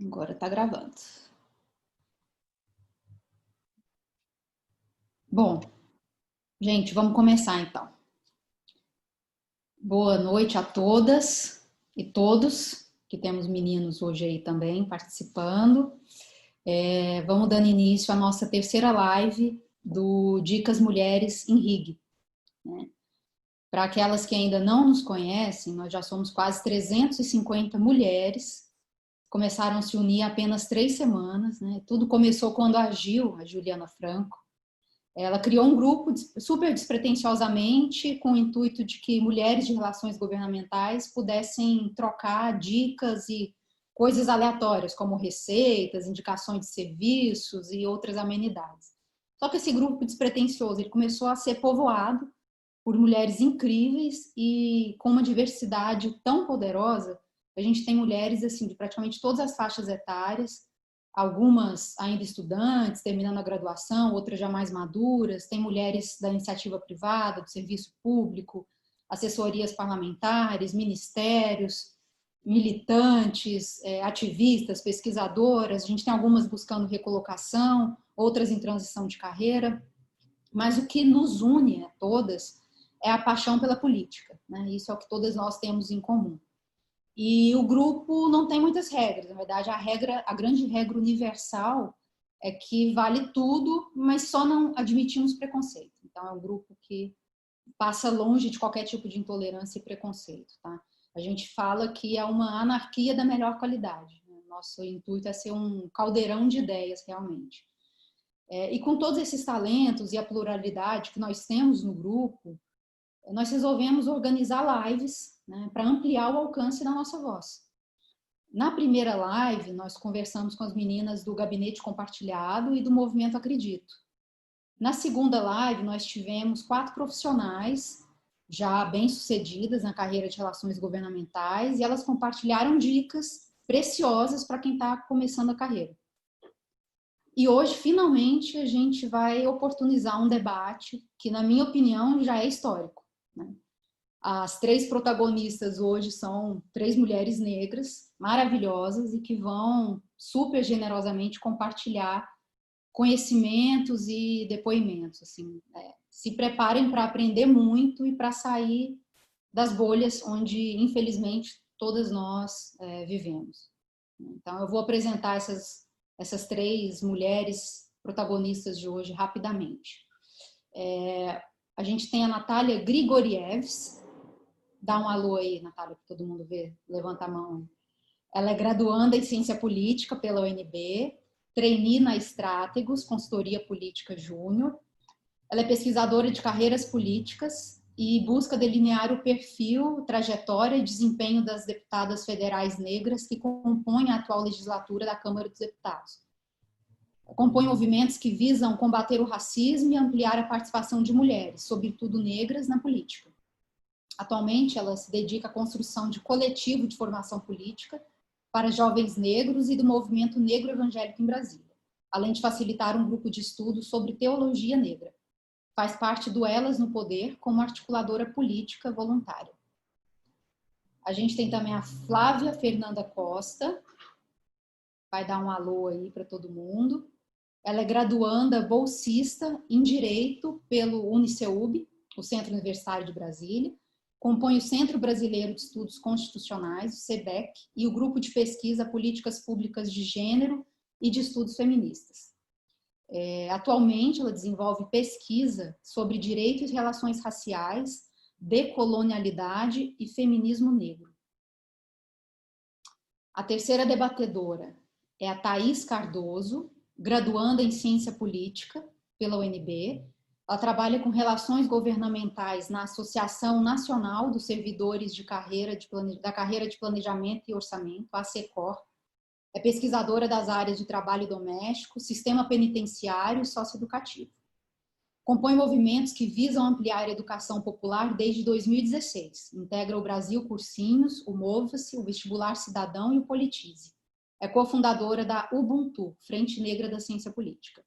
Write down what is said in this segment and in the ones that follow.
Agora está gravando. Bom, gente, vamos começar então. Boa noite a todas e todos, que temos meninos hoje aí também participando. Vamos dando início à nossa terceira live do Dicas Mulheres em RIG. Né? Para aquelas que ainda não nos conhecem, nós já somos quase 350 mulheres, começaram a se unir há apenas 3 semanas. Né? Tudo começou quando a Juliana Franco, ela criou um grupo super despretensiosamente com o intuito de que mulheres de relações governamentais pudessem trocar dicas e coisas aleatórias, como receitas, indicações de serviços e outras amenidades. Só que esse grupo despretensioso ele começou a ser povoado por mulheres incríveis e com uma diversidade tão poderosa. A gente tem mulheres assim de praticamente todas as faixas etárias, algumas ainda estudantes, terminando a graduação, outras já mais maduras, tem mulheres da iniciativa privada, do serviço público, assessorias parlamentares, ministérios, militantes, ativistas, pesquisadoras, a gente tem algumas buscando recolocação, outras em transição de carreira, mas o que nos une a todas é a paixão pela política, né? Isso é o que todas nós temos em comum. E o grupo não tem muitas regras, na verdade a grande regra universal é que vale tudo, mas só não admitimos preconceito. Então é um grupo que passa longe de qualquer tipo de intolerância e preconceito, tá? A gente fala que é uma anarquia da melhor qualidade. Nosso intuito é ser um caldeirão de ideias, realmente. E com todos esses talentos e a pluralidade que nós temos no grupo, nós resolvemos organizar lives, né, para ampliar o alcance da nossa voz. Na primeira live, nós conversamos com as meninas do Gabinete Compartilhado e do Movimento Acredito. Na segunda live, nós tivemos 4 profissionais já bem-sucedidas na carreira de relações governamentais e elas compartilharam dicas preciosas para quem está começando a carreira. E hoje, finalmente, a gente vai oportunizar um debate que, na minha opinião, já é histórico. Né? As 3 protagonistas hoje são 3 mulheres negras maravilhosas e que vão super generosamente compartilhar conhecimentos e depoimentos. Assim, se preparem para aprender muito e para sair das bolhas onde, infelizmente, todas nós vivemos. Então, eu vou apresentar essas 3 mulheres protagonistas de hoje rapidamente. A gente tem a Natália Grigorievs. Dá um alô aí, Natália, para todo mundo ver. Levanta a mão. Ela é graduanda em Ciência Política pela UNB, trainee na Strátegos, Consultoria Política Júnior. Ela é pesquisadora de carreiras políticas e busca delinear o perfil, trajetória e desempenho das deputadas federais negras que compõem a atual legislatura da Câmara dos Deputados. Compõe movimentos que visam combater o racismo e ampliar a participação de mulheres, sobretudo negras, na política. Atualmente, ela se dedica à construção de coletivo de formação política para jovens negros e do movimento negro evangélico em Brasília, além de facilitar um grupo de estudos sobre teologia negra. Faz parte do Elas no Poder como articuladora política voluntária. A gente tem também a Flávia Fernanda Costa, vai dar um alô aí para todo mundo. Ela é graduanda bolsista em Direito pelo Uniceub, o Centro Universitário de Brasília, compõe o Centro Brasileiro de Estudos Constitucionais, o CEBEC, e o Grupo de Pesquisa Políticas Públicas de Gênero e de Estudos Feministas. Atualmente, ela desenvolve pesquisa sobre direitos e relações raciais, decolonialidade e feminismo negro. A terceira debatedora é a Thaís Cardoso, graduanda em Ciência Política pela UNB. Ela trabalha com relações governamentais na Associação Nacional dos Servidores da Carreira de Planejamento e Orçamento, a ASECOR. É pesquisadora das áreas de trabalho doméstico, sistema penitenciário e socioeducativo. Compõe movimentos que visam ampliar a educação popular desde 2016. Integra o Brasil Cursinhos, o Mova-se, o Vestibular Cidadão e o Politize. É cofundadora da Ubuntu, Frente Negra da Ciência Política.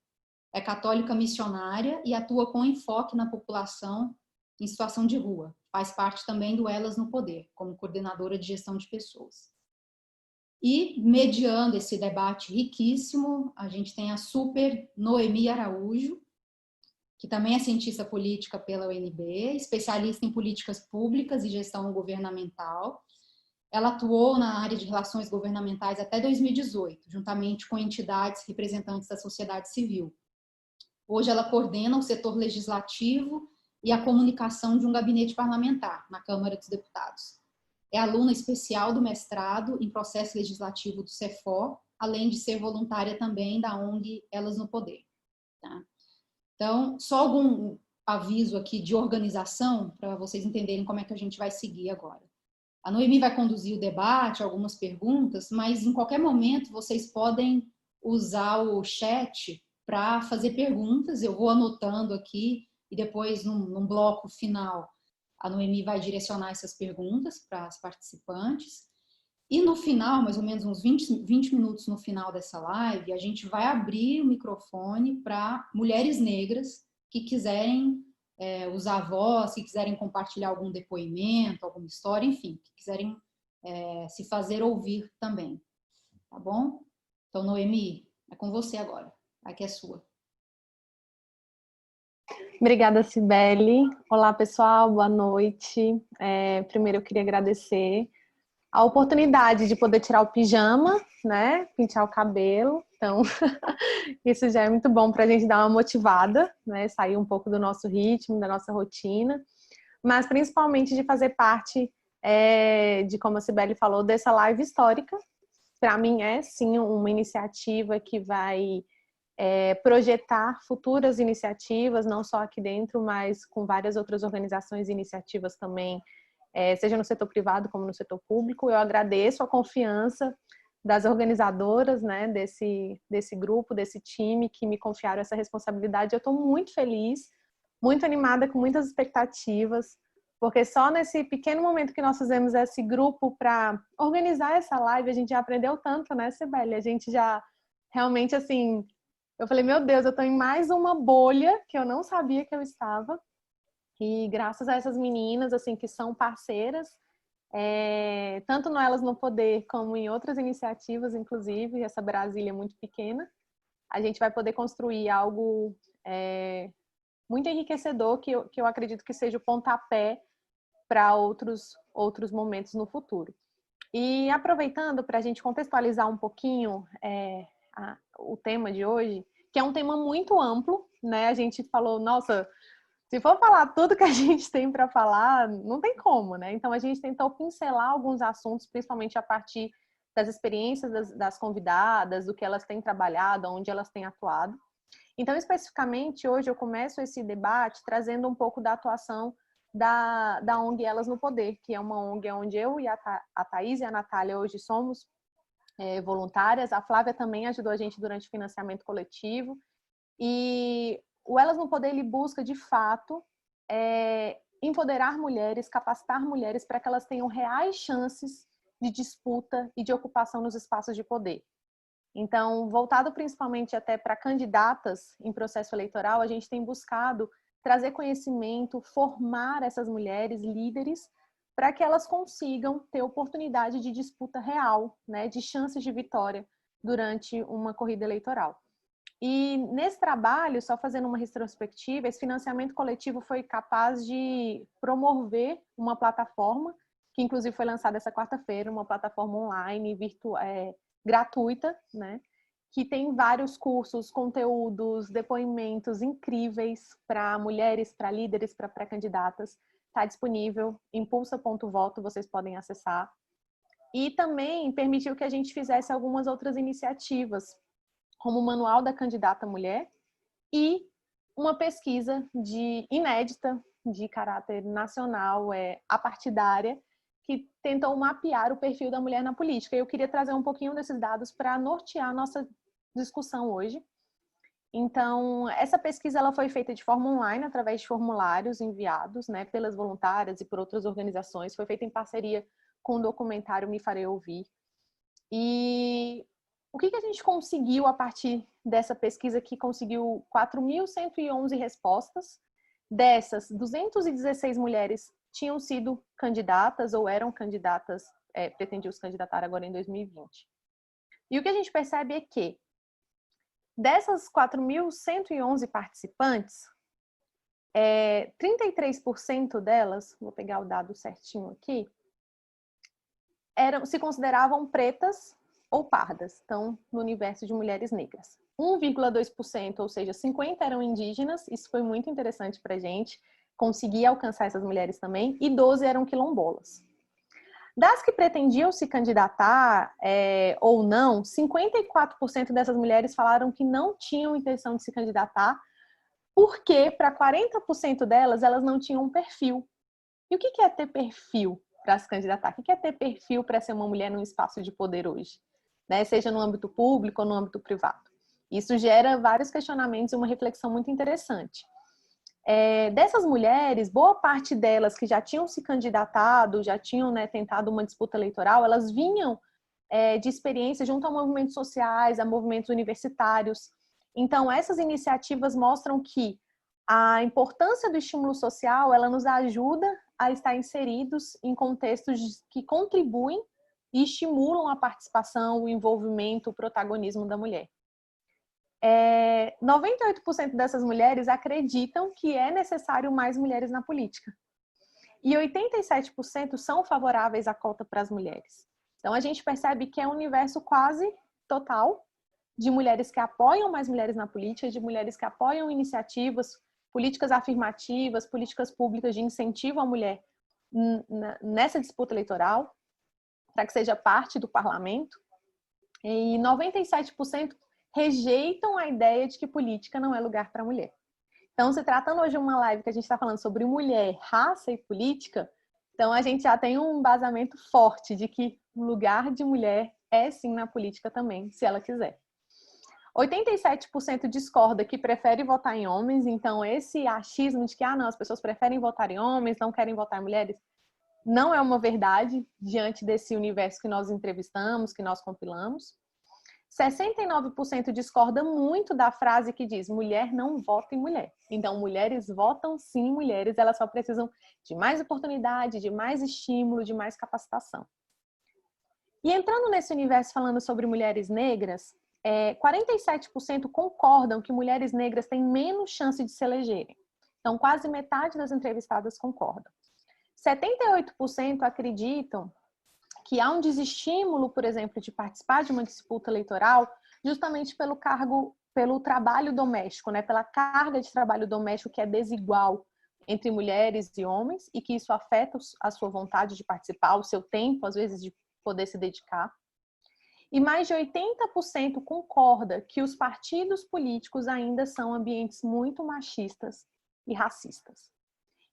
É católica missionária e atua com enfoque na população em situação de rua. Faz parte também do Elas no Poder, como coordenadora de gestão de pessoas. E, mediando esse debate riquíssimo, a gente tem a super Noemi Araújo, que também é cientista política pela UNB, especialista em políticas públicas e gestão governamental. Ela atuou na área de relações governamentais até 2018, juntamente com entidades representantes da sociedade civil. Hoje ela coordena o setor legislativo e a comunicação de um gabinete parlamentar na Câmara dos Deputados. É aluna especial do mestrado em processo legislativo do Cefor, além de ser voluntária também da ONG Elas no Poder. Tá? Então, só algum aviso aqui de organização para vocês entenderem como é que a gente vai seguir agora. A Noemi vai conduzir o debate, algumas perguntas, mas em qualquer momento vocês podem usar o chat para fazer perguntas. Eu vou anotando aqui e depois, num bloco final, a Noemi vai direcionar essas perguntas para as participantes. E no final, mais ou menos uns 20 minutos no final dessa live, a gente vai abrir o microfone para mulheres negras que quiserem usar a voz, que quiserem compartilhar algum depoimento, alguma história, enfim, que quiserem se fazer ouvir também. Tá bom? Então, Noemi, é com você agora. Aqui é sua. Obrigada, Cibele. Olá, pessoal, boa noite. Primeiro eu queria agradecer a oportunidade de poder tirar o pijama, né? Pintar o cabelo. Então, isso já é muito bom para a gente dar uma motivada, né? Sair um pouco do nosso ritmo, da nossa rotina, mas principalmente de fazer parte de, como a Cibele falou, dessa live histórica. Para mim é, sim, uma iniciativa que vai projetar futuras iniciativas, não só aqui dentro, mas com várias outras organizações e iniciativas também, seja no setor privado como no setor público. Eu agradeço a confiança das organizadoras, né, desse grupo, desse time que me confiaram essa responsabilidade. Eu estou muito feliz, muito animada, com muitas expectativas, porque só nesse pequeno momento que nós fizemos esse grupo para organizar essa live, a gente já aprendeu tanto, né, Cibele? A gente já realmente, assim, eu falei, meu Deus, eu estou em mais uma bolha que eu não sabia que eu estava. E graças a essas meninas, assim, que são parceiras, tanto no Elas no Poder como em outras iniciativas, inclusive, essa Brasília muito pequena, a gente vai poder construir algo muito enriquecedor, que eu acredito que seja o pontapé para outros momentos no futuro. E aproveitando para a gente contextualizar um pouquinho o tema de hoje, que é um tema muito amplo, né? A gente falou, nossa, se for falar tudo que a gente tem para falar, não tem como, né? Então a gente tentou pincelar alguns assuntos, principalmente a partir das experiências das convidadas, do que elas têm trabalhado, onde elas têm atuado. Então, especificamente, hoje eu começo esse debate trazendo um pouco da atuação da ONG Elas no Poder, que é uma ONG onde eu e a Thaís e a Natália hoje somos voluntárias. A Flávia também ajudou a gente durante o financiamento coletivo. E o Elas no Poder, ele busca, de fato, empoderar mulheres, capacitar mulheres para que elas tenham reais chances de disputa e de ocupação nos espaços de poder. Então, voltado principalmente até para candidatas em processo eleitoral, a gente tem buscado trazer conhecimento, formar essas mulheres líderes para que elas consigam ter oportunidade de disputa real, né, de chances de vitória durante uma corrida eleitoral. E nesse trabalho, só fazendo uma retrospectiva, esse financiamento coletivo foi capaz de promover uma plataforma, que inclusive foi lançada essa quarta-feira, uma plataforma online, gratuita, né? Que tem vários cursos, conteúdos, depoimentos incríveis para mulheres, para líderes, para pré-candidatas. Está disponível, impulsa.voto, vocês podem acessar. E também permitiu que a gente fizesse algumas outras iniciativas, como o Manual da Candidata Mulher e uma pesquisa inédita, de caráter nacional, apartidária, que tentou mapear o perfil da mulher na política. Eu queria trazer um pouquinho desses dados para nortear a nossa discussão hoje. Então, essa pesquisa ela foi feita de forma online, através de formulários enviados, né, pelas voluntárias e por outras organizações. Foi feita em parceria com o documentário Me Farei Ouvir. E o que a gente conseguiu a partir dessa pesquisa, que conseguiu 4.111 respostas? Dessas, 216 mulheres tinham sido candidatas ou eram candidatas, pretendiam se candidatar agora em 2020. E o que a gente percebe é que dessas 4.111 participantes, 33% delas, vou pegar o dado certinho aqui, se consideravam pretas ou pardas, então no universo de mulheres negras. 1,2%, ou seja, 50 eram indígenas, isso foi muito interessante para a gente, conseguir alcançar essas mulheres também, e 12 eram quilombolas. Das que pretendiam se candidatar ou não, 54% dessas mulheres falaram que não tinham intenção de se candidatar, porque para 40% delas, elas não tinham um perfil. E o que é ter perfil para se candidatar? O que é ter perfil para ser uma mulher num espaço de poder hoje? Né? Seja no âmbito público ou no âmbito privado. Isso gera vários questionamentos e uma reflexão muito interessante. Dessas mulheres, boa parte delas que já tinham se candidatado, já tinham, né, tentado uma disputa eleitoral, elas vinham de experiência junto a movimentos sociais, a movimentos universitários. Então, essas iniciativas mostram que a importância do estímulo social, ela nos ajuda a estar inseridos em contextos que contribuem e estimulam a participação, o envolvimento, o protagonismo da mulher. 98% dessas mulheres acreditam que é necessário mais mulheres na política. E 87% são favoráveis à cota para as mulheres. Então, a gente percebe que é um universo quase total de mulheres que apoiam mais mulheres na política, de mulheres que apoiam iniciativas, políticas afirmativas, políticas públicas de incentivo à mulher nessa disputa eleitoral, para que seja parte do parlamento. E 97% rejeitam a ideia de que política não é lugar para mulher. Então, se tratando hoje de uma live que a gente está falando sobre mulher, raça e política, então a gente já tem um embasamento forte de que o lugar de mulher é sim na política também, se ela quiser. 87% discorda que prefere votar em homens, então esse achismo de que não, as pessoas preferem votar em homens, não querem votar em mulheres, não é uma verdade diante desse universo que nós entrevistamos, que nós compilamos. 69% discorda muito da frase que diz mulher não vota em mulher. Então, mulheres votam sim em mulheres, elas só precisam de mais oportunidade, de mais estímulo, de mais capacitação. E entrando nesse universo falando sobre mulheres negras, 47% concordam que mulheres negras têm menos chance de se elegerem. Então, quase metade das entrevistadas concordam. 78% acreditam que há um desestímulo, por exemplo, de participar de uma disputa eleitoral justamente pelo trabalho doméstico, né? Pela carga de trabalho doméstico que é desigual entre mulheres e homens e que isso afeta a sua vontade de participar, o seu tempo, às vezes, de poder se dedicar. E mais de 80% concorda que os partidos políticos ainda são ambientes muito machistas e racistas.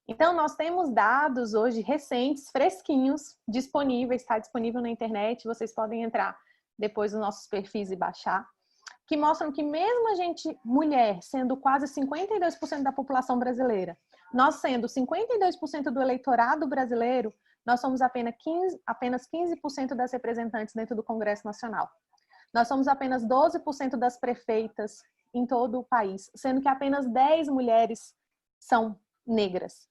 Então, nós temos dados hoje recentes, fresquinhos, disponíveis, está disponível na internet, vocês podem entrar depois nos nossos perfis e baixar, que mostram que mesmo a gente, mulher, sendo quase 52% da população brasileira, nós sendo 52% do eleitorado brasileiro, nós somos apenas 15% das representantes dentro do Congresso Nacional. Nós somos apenas 12% das prefeitas em todo o país, sendo que apenas 10 mulheres são negras.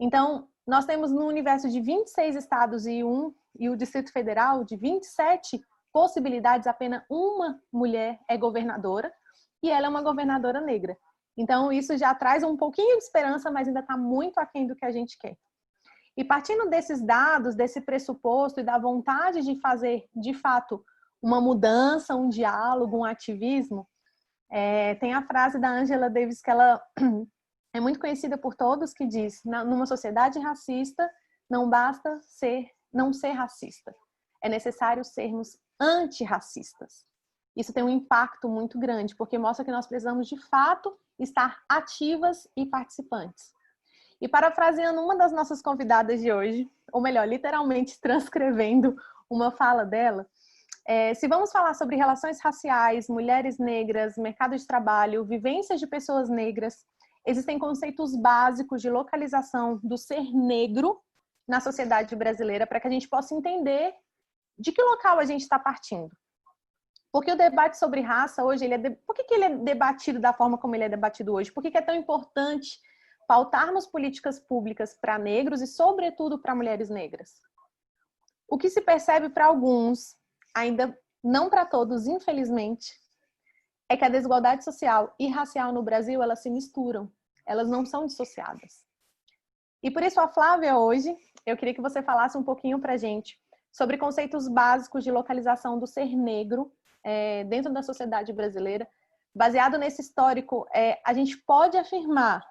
Então, nós temos no universo de 26 estados e o Distrito Federal, de 27 possibilidades, apenas uma mulher é governadora e ela é uma governadora negra. Então, isso já traz um pouquinho de esperança, mas ainda está muito aquém do que a gente quer. E partindo desses dados, desse pressuposto e da vontade de fazer, de fato, uma mudança, um diálogo, um ativismo, tem a frase da Angela Davis que ela é muito conhecida por todos, que diz: numa sociedade racista, não basta não ser racista. É necessário sermos antirracistas. Isso tem um impacto muito grande, porque mostra que nós precisamos, de fato, estar ativas e participantes. E parafraseando uma das nossas convidadas de hoje, ou melhor, literalmente transcrevendo uma fala dela, se vamos falar sobre relações raciais, mulheres negras, mercado de trabalho, vivências de pessoas negras, existem conceitos básicos de localização do ser negro na sociedade brasileira para que a gente possa entender de que local a gente está partindo. Porque o debate sobre raça hoje, por que ele é debatido da forma como ele é debatido hoje? Por que é tão importante pautarmos políticas públicas para negros e, sobretudo, para mulheres negras. O que se percebe para alguns, ainda não para todos, infelizmente, é que a desigualdade social e racial no Brasil, elas se misturam, elas não são dissociadas. E por isso, a Flávia, hoje, eu queria que você falasse um pouquinho para a gente sobre conceitos básicos de localização do ser negro dentro da sociedade brasileira. Baseado nesse histórico, a gente pode afirmar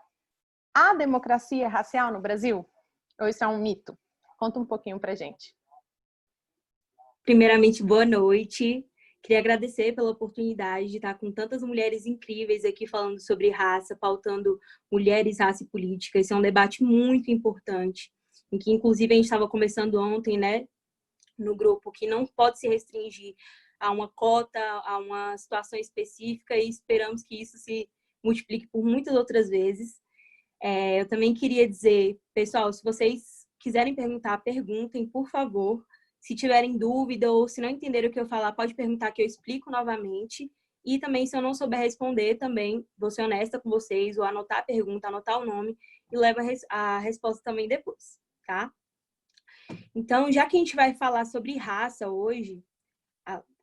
a democracia racial no Brasil? Ou isso é um mito? Conta um pouquinho para a gente. Primeiramente, boa noite. Queria agradecer pela oportunidade de estar com tantas mulheres incríveis aqui falando sobre raça, pautando mulheres, raça e política. Esse é um debate muito importante, em que, inclusive, a gente estava conversando ontem, né, no grupo, que não pode se restringir a uma cota, a uma situação específica, e esperamos que isso se multiplique por muitas outras vezes. Eu também queria dizer, pessoal, se vocês quiserem perguntar, perguntem, por favor. Se tiverem dúvida ou se não entenderem o que eu falar, pode perguntar que eu explico novamente. E também, se eu não souber responder, também vou ser honesta com vocês, vou anotar a pergunta, anotar o nome e levo a resposta também depois, tá? Então, já que a gente vai falar sobre raça hoje,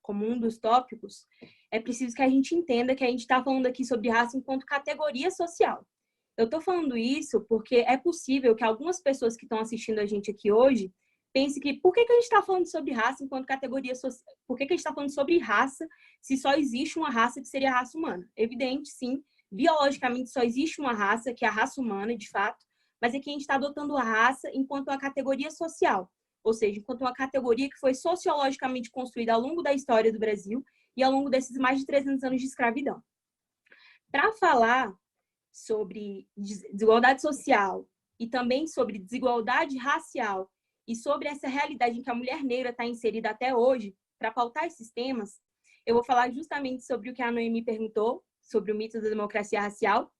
como um dos tópicos, é preciso que a gente entenda que a gente está falando aqui sobre raça enquanto categoria social. Eu estou falando isso porque é possível que algumas pessoas que estão assistindo a gente aqui hoje pense que por que a gente está falando sobre raça enquanto categoria social? Por que a gente está falando sobre raça se só existe uma raça que seria a raça humana? Evidente, sim, biologicamente só existe uma raça, que é a raça humana, de fato, mas aqui a gente está adotando a raça enquanto uma categoria social, ou seja, enquanto uma categoria que foi sociologicamente construída ao longo da história do Brasil e ao longo desses mais de 300 anos de escravidão. Para falar sobre desigualdade social e também sobre desigualdade racial e sobre essa realidade em que a mulher negra está inserida até hoje, para pautar esses temas, eu vou falar justamente sobre o que a Noemi perguntou, sobre o mito da democracia racial.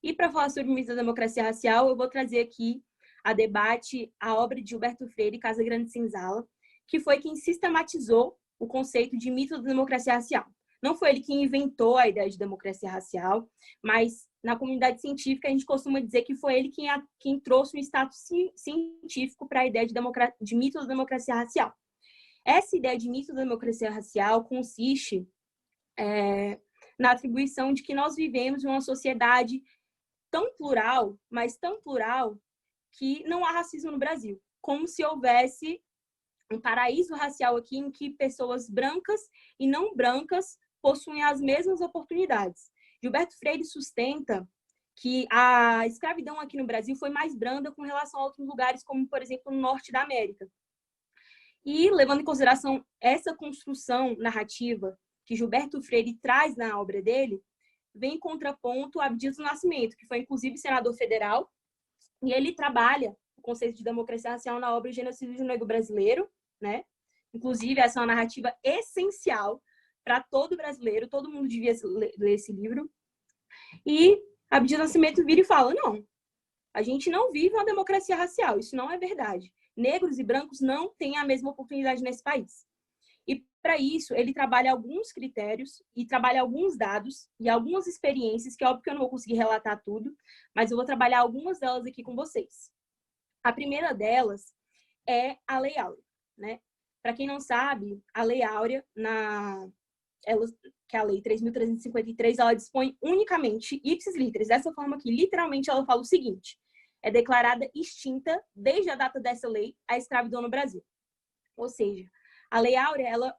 E para falar sobre o mito da democracia racial, eu vou trazer aqui a debate a obra de Gilberto Freire, Casagrande Senzala, que foi quem sistematizou o conceito de mito da democracia racial. Não foi ele quem inventou a ideia de democracia racial, mas na comunidade científica a gente costuma dizer que foi ele quem trouxe um status científico para a ideia de mito da democracia racial. Essa ideia de mito da democracia racial consiste na atribuição de que nós vivemos em uma sociedade tão plural, mas tão plural, que não há racismo no Brasil. Como se houvesse um paraíso racial aqui em que pessoas brancas e não brancas possuem as mesmas oportunidades. Gilberto Freire sustenta que a escravidão aqui no Brasil foi mais branda com relação a outros lugares, como, por exemplo, no norte da América. E, levando em consideração essa construção narrativa que Gilberto Freire traz na obra dele, vem em contraponto a Abdias do Nascimento, que foi, inclusive, senador federal, e ele trabalha o conceito de democracia racial na obra Genocídio Negro Brasileiro, né? Inclusive, essa é uma narrativa essencial para todo brasileiro, todo mundo devia ler esse livro. E Abdias do Nascimento vira e fala, não, a gente não vive uma democracia racial, isso não é verdade. Negros e brancos não têm a mesma oportunidade nesse país. E, para isso, ele trabalha alguns critérios e trabalha alguns dados e algumas experiências, que é óbvio que eu não vou conseguir relatar tudo, mas eu vou trabalhar algumas delas aqui com vocês. A primeira delas é a Lei Áurea, né? Para quem não sabe, a Lei Áurea, que é a Lei 3.353, ela dispõe unicamente, ipsis literis, dessa forma que, literalmente, ela fala o seguinte: é declarada extinta, desde a data dessa lei, a escravidão no Brasil. Ou seja, a Lei Áurea,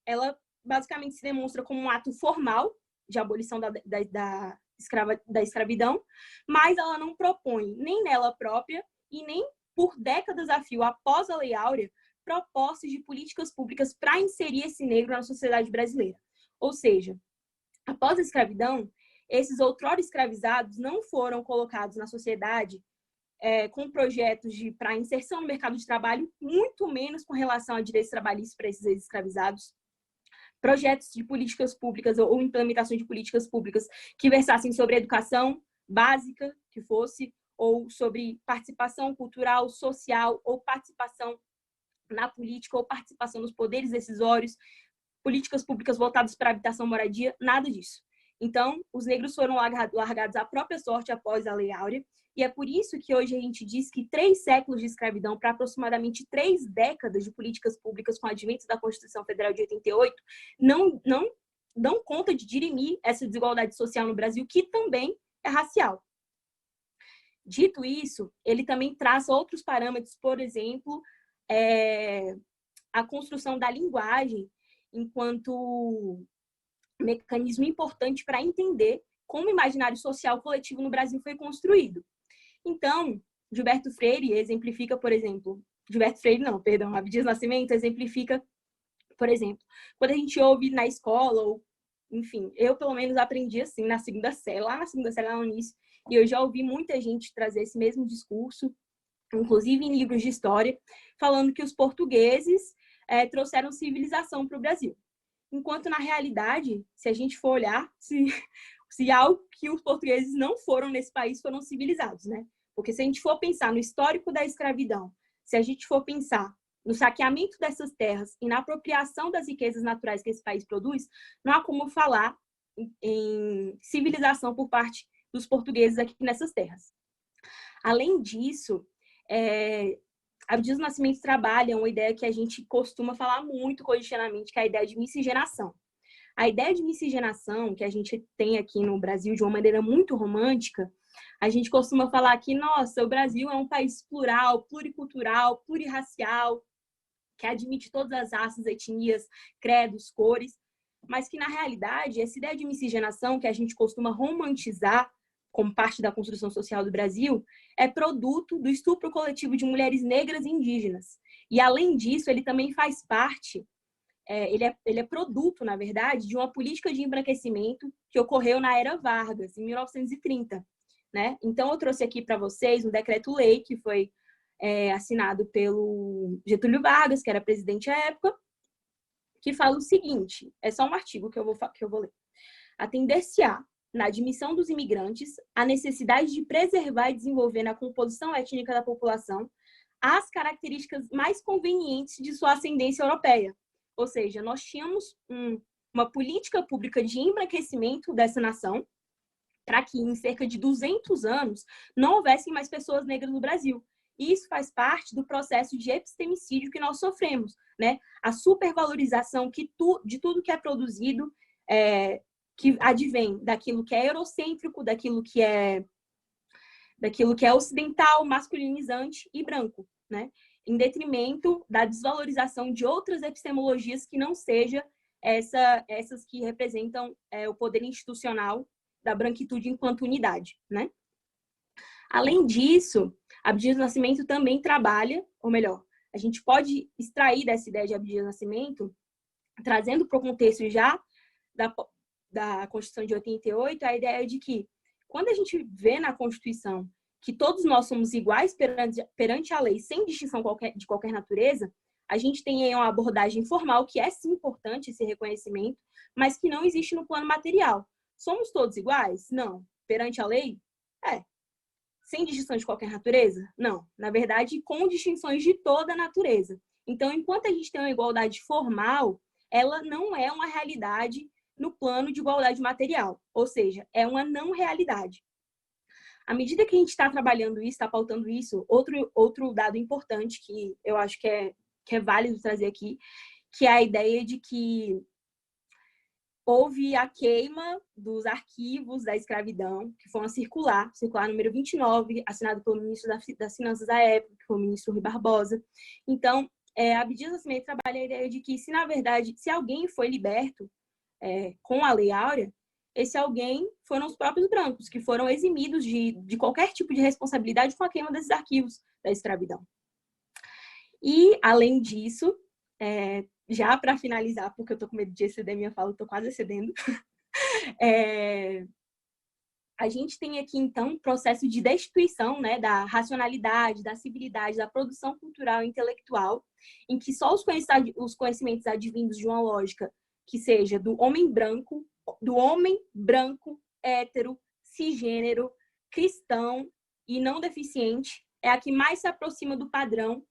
ela basicamente se demonstra como um ato formal de abolição da escravidão, mas ela não propõe, nem nela própria e nem por décadas a fio após a Lei Áurea, propostas de políticas públicas para inserir esse negro na sociedade brasileira. Ou seja, após a escravidão, esses outrora escravizados não foram colocados na sociedade com projetos para inserção no mercado de trabalho, muito menos com relação a direitos trabalhistas para esses ex-escravizados, projetos de políticas públicas ou implementação de políticas públicas que versassem sobre educação básica, que fosse, ou sobre participação cultural, social, ou participação na política, ou participação nos poderes decisórios, políticas públicas voltadas para habitação e moradia, nada disso. Então, os negros foram largados à própria sorte após a Lei Áurea, e é por isso que hoje a gente diz que 3 séculos de escravidão para aproximadamente 3 décadas de políticas públicas com o advento da Constituição Federal de 88 não dão conta de dirimir essa desigualdade social no Brasil, que também é racial. Dito isso, ele também traça outros parâmetros, por exemplo, a construção da linguagem enquanto mecanismo importante para entender como o imaginário social coletivo no Brasil foi construído. Então, Gilberto Freire exemplifica, por exemplo, Abdias Nascimento exemplifica, por exemplo, quando a gente ouve na escola, ou, enfim, eu pelo menos aprendi assim lá na segunda série, lá no início, e eu já ouvi muita gente trazer esse mesmo discurso, inclusive em livros de história, falando que os portugueses trouxeram civilização para o Brasil. Enquanto, na realidade, se a gente for olhar, se algo que os portugueses não foram nesse país foram civilizados, né? Porque se a gente for pensar no histórico da escravidão, se a gente for pensar no saqueamento dessas terras e na apropriação das riquezas naturais que esse país produz, não há como falar em civilização por parte dos portugueses aqui nessas terras. Além disso, Abdias Nascimento trabalha uma ideia que a gente costuma falar muito cotidianamente, que é a ideia de miscigenação. A ideia de miscigenação, que a gente tem aqui no Brasil de uma maneira muito romântica, a gente costuma falar que, nossa, o Brasil é um país plural, pluricultural, plurirracial, que admite todas as raças, etnias, credos, cores, mas que, na realidade, essa ideia de miscigenação, que a gente costuma romantizar como parte da construção social do Brasil, é produto do estupro coletivo de mulheres negras e indígenas. E, além disso, ele também faz parte, ele é produto, na verdade, de uma política de embranquecimento que ocorreu na Era Vargas, em 1930. Né? Então, eu trouxe aqui para vocês um decreto-lei que foi assinado pelo Getúlio Vargas, que era presidente à época, que fala o seguinte, é só um artigo que eu vou ler. Atender-se-á, na admissão dos imigrantes, a necessidade de preservar e desenvolver na composição étnica da população as características mais convenientes de sua ascendência europeia. Ou seja, nós tínhamos uma política pública de embranquecimento dessa nação para que, em cerca de 200 anos, não houvessem mais pessoas negras no Brasil. E isso faz parte do processo de epistemicídio que nós sofremos, né? A supervalorização de tudo que é produzido, que advém daquilo que é eurocêntrico, daquilo que é ocidental, masculinizante e branco, né? Em detrimento da desvalorização de outras epistemologias que não seja essas que representam o poder institucional da branquitude enquanto unidade, né? Além disso, Abdias Nascimento também trabalha, ou melhor, a gente pode extrair dessa ideia de Abdias Nascimento, trazendo para o contexto já da Constituição de 88, a ideia de que, quando a gente vê na Constituição que todos nós somos iguais perante a lei, sem distinção de qualquer natureza, a gente tem aí uma abordagem formal, que é sim importante esse reconhecimento, mas que não existe no plano material. Somos todos iguais? Não. Perante a lei? Sem distinção de qualquer natureza? Não. Na verdade, com distinções de toda a natureza. Então, enquanto a gente tem uma igualdade formal, ela não é uma realidade no plano de igualdade material. Ou seja, é uma não realidade. À medida que a gente está trabalhando isso, está pautando isso, outro dado importante que eu acho que é válido trazer aqui, que é a ideia de que houve a queima dos arquivos da escravidão, que foi uma circular número 29, assinado pelo ministro das Finanças da época, que foi o ministro Rui Barbosa. Então, Abdias Nascimento trabalha a ideia de que, se na verdade, se alguém foi liberto com a Lei Áurea, esse alguém foram os próprios brancos, que foram eximidos de qualquer tipo de responsabilidade com a queima desses arquivos da escravidão. E, além disso, já para finalizar, porque eu estou com medo de exceder minha fala, estou quase excedendo, a gente tem aqui, então, um processo de destituição, né, da racionalidade, da civilidade, da produção cultural e intelectual, em que só os conhecimentos advindos de uma lógica que seja do homem branco, hétero, cisgênero, cristão e não deficiente, é a que mais se aproxima do padrão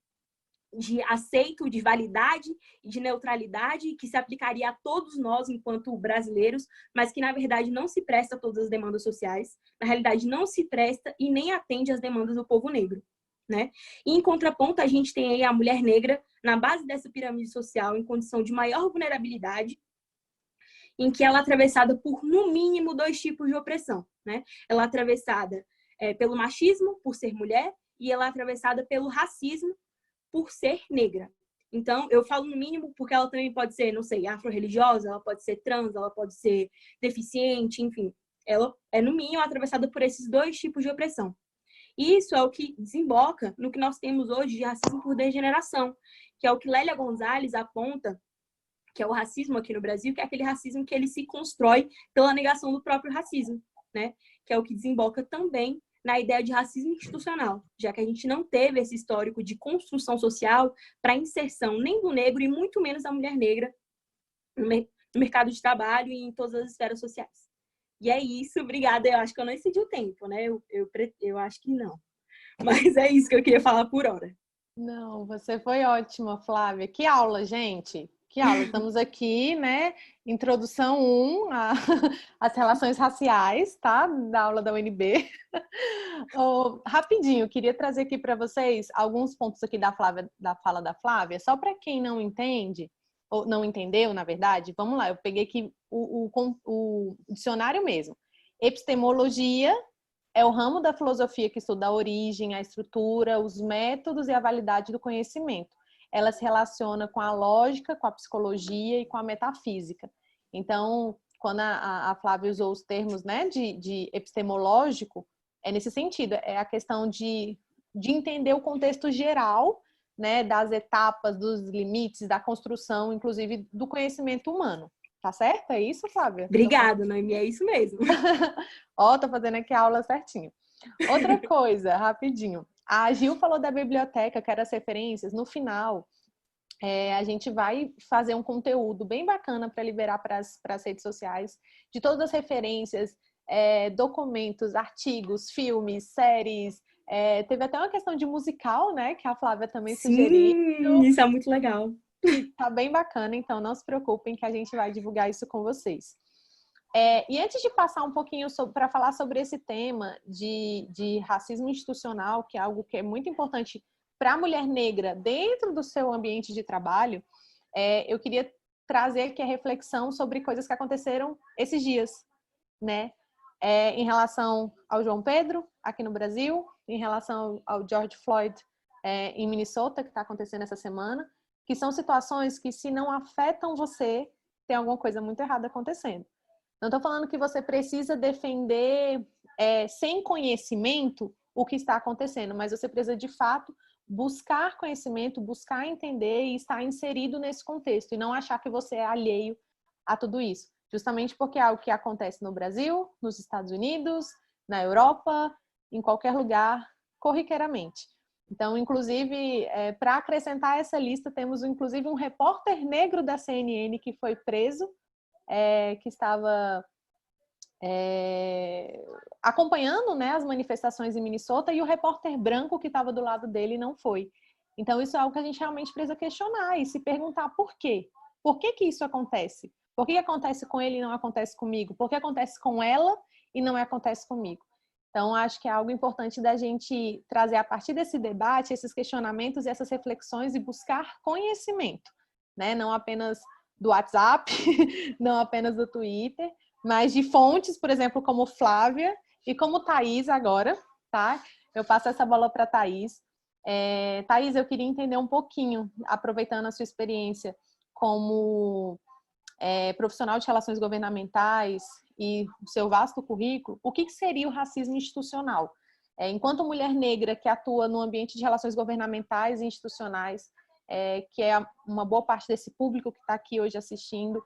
de aceito, de validade e de neutralidade que se aplicaria a todos nós enquanto brasileiros, mas que na verdade não se presta a todas as demandas sociais, na realidade não se presta e nem atende às demandas do povo negro, né? E em contraponto, a gente tem aí a mulher negra na base dessa pirâmide social em condição de maior vulnerabilidade, em que ela é atravessada por, no mínimo, 2 tipos de opressão, né? Ela é atravessada pelo machismo, por ser mulher, e ela é atravessada pelo racismo, por ser negra. Então, eu falo no mínimo porque ela também pode ser, não sei, afro-religiosa, ela pode ser trans, ela pode ser deficiente, enfim. Ela é, no mínimo, atravessada por esses 2 tipos de opressão. Isso é o que desemboca no que nós temos hoje de racismo por degeneração, que é o que Lélia Gonzalez aponta, que é o racismo aqui no Brasil, que é aquele racismo que ele se constrói pela negação do próprio racismo, né? Que é o que desemboca também na ideia de racismo institucional, já que a gente não teve esse histórico de construção social para inserção nem do negro e muito menos da mulher negra no mercado de trabalho e em todas as esferas sociais. E é isso, obrigada. Eu acho que eu não excedi o tempo, né? Eu acho que não. Mas é isso que eu queria falar por hora. Não, você foi ótima, Flávia. Que aula, gente! Que aula! Estamos aqui, né? Introdução 1 às relações raciais, tá? Da aula da UNB. Rapidinho, queria trazer aqui para vocês alguns pontos aqui da Flávia, da fala da Flávia, só para quem não entende, ou não entendeu, na verdade. Vamos lá, eu peguei aqui o dicionário mesmo. Epistemologia é o ramo da filosofia que estuda a origem, a estrutura, os métodos e a validade do conhecimento. Ela se relaciona com a lógica, com a psicologia e com a metafísica. Então, quando a Flávia usou os termos, né, de epistemológico, é nesse sentido, é a questão de entender o contexto geral, né, das etapas, dos limites, da construção, inclusive, do conhecimento humano. Tá certo? É isso, Flávia? Obrigada, Noemi, é isso mesmo. Ó, tô fazendo aqui a aula certinho. Outra coisa, rapidinho. A Gil falou da biblioteca, que era as referências. No final, a gente vai fazer um conteúdo bem bacana para liberar para as redes sociais, de todas as referências, documentos, artigos, filmes, séries. Teve até uma questão de musical, né? Que a Flávia também sugeriu. Sim, isso é muito legal. Tá bem bacana, então não se preocupem que a gente vai divulgar isso com vocês. E antes de passar um pouquinho para falar sobre esse tema de racismo institucional, que é algo que é muito importante para a mulher negra dentro do seu ambiente de trabalho, eu queria trazer aqui a reflexão sobre coisas que aconteceram esses dias, né? Em relação ao João Pedro, aqui no Brasil, em relação ao George Floyd, em Minnesota, que está acontecendo essa semana, que são situações que, se não afetam você, tem alguma coisa muito errada acontecendo. Não estou falando que você precisa defender sem conhecimento o que está acontecendo, mas você precisa, de fato, buscar conhecimento, buscar entender e estar inserido nesse contexto e não achar que você é alheio a tudo isso. Justamente porque é algo que acontece no Brasil, nos Estados Unidos, na Europa, em qualquer lugar, corriqueiramente. Então, inclusive, para acrescentar essa lista, temos inclusive um repórter negro da CNN que foi preso, que estava acompanhando, né, as manifestações em Minnesota, e o repórter branco que estava do lado dele não foi. Então, isso é algo que a gente realmente precisa questionar e se perguntar por quê. Por que que isso acontece? Por que acontece com ele e não acontece comigo? Por que acontece com ela e não acontece comigo? Então, acho que é algo importante da gente trazer, a partir desse debate, esses questionamentos e essas reflexões e buscar conhecimento, né? Não apenas do WhatsApp, não apenas do Twitter, mas de fontes, por exemplo, como Flávia e como Thaís agora, tá? Eu passo essa bola para Thaís. Thaís, eu queria entender um pouquinho, aproveitando a sua experiência como profissional de relações governamentais e o seu vasto currículo, o que seria o racismo institucional? Enquanto mulher negra que atua no ambiente de relações governamentais e institucionais, que é uma boa parte desse público que está aqui hoje assistindo,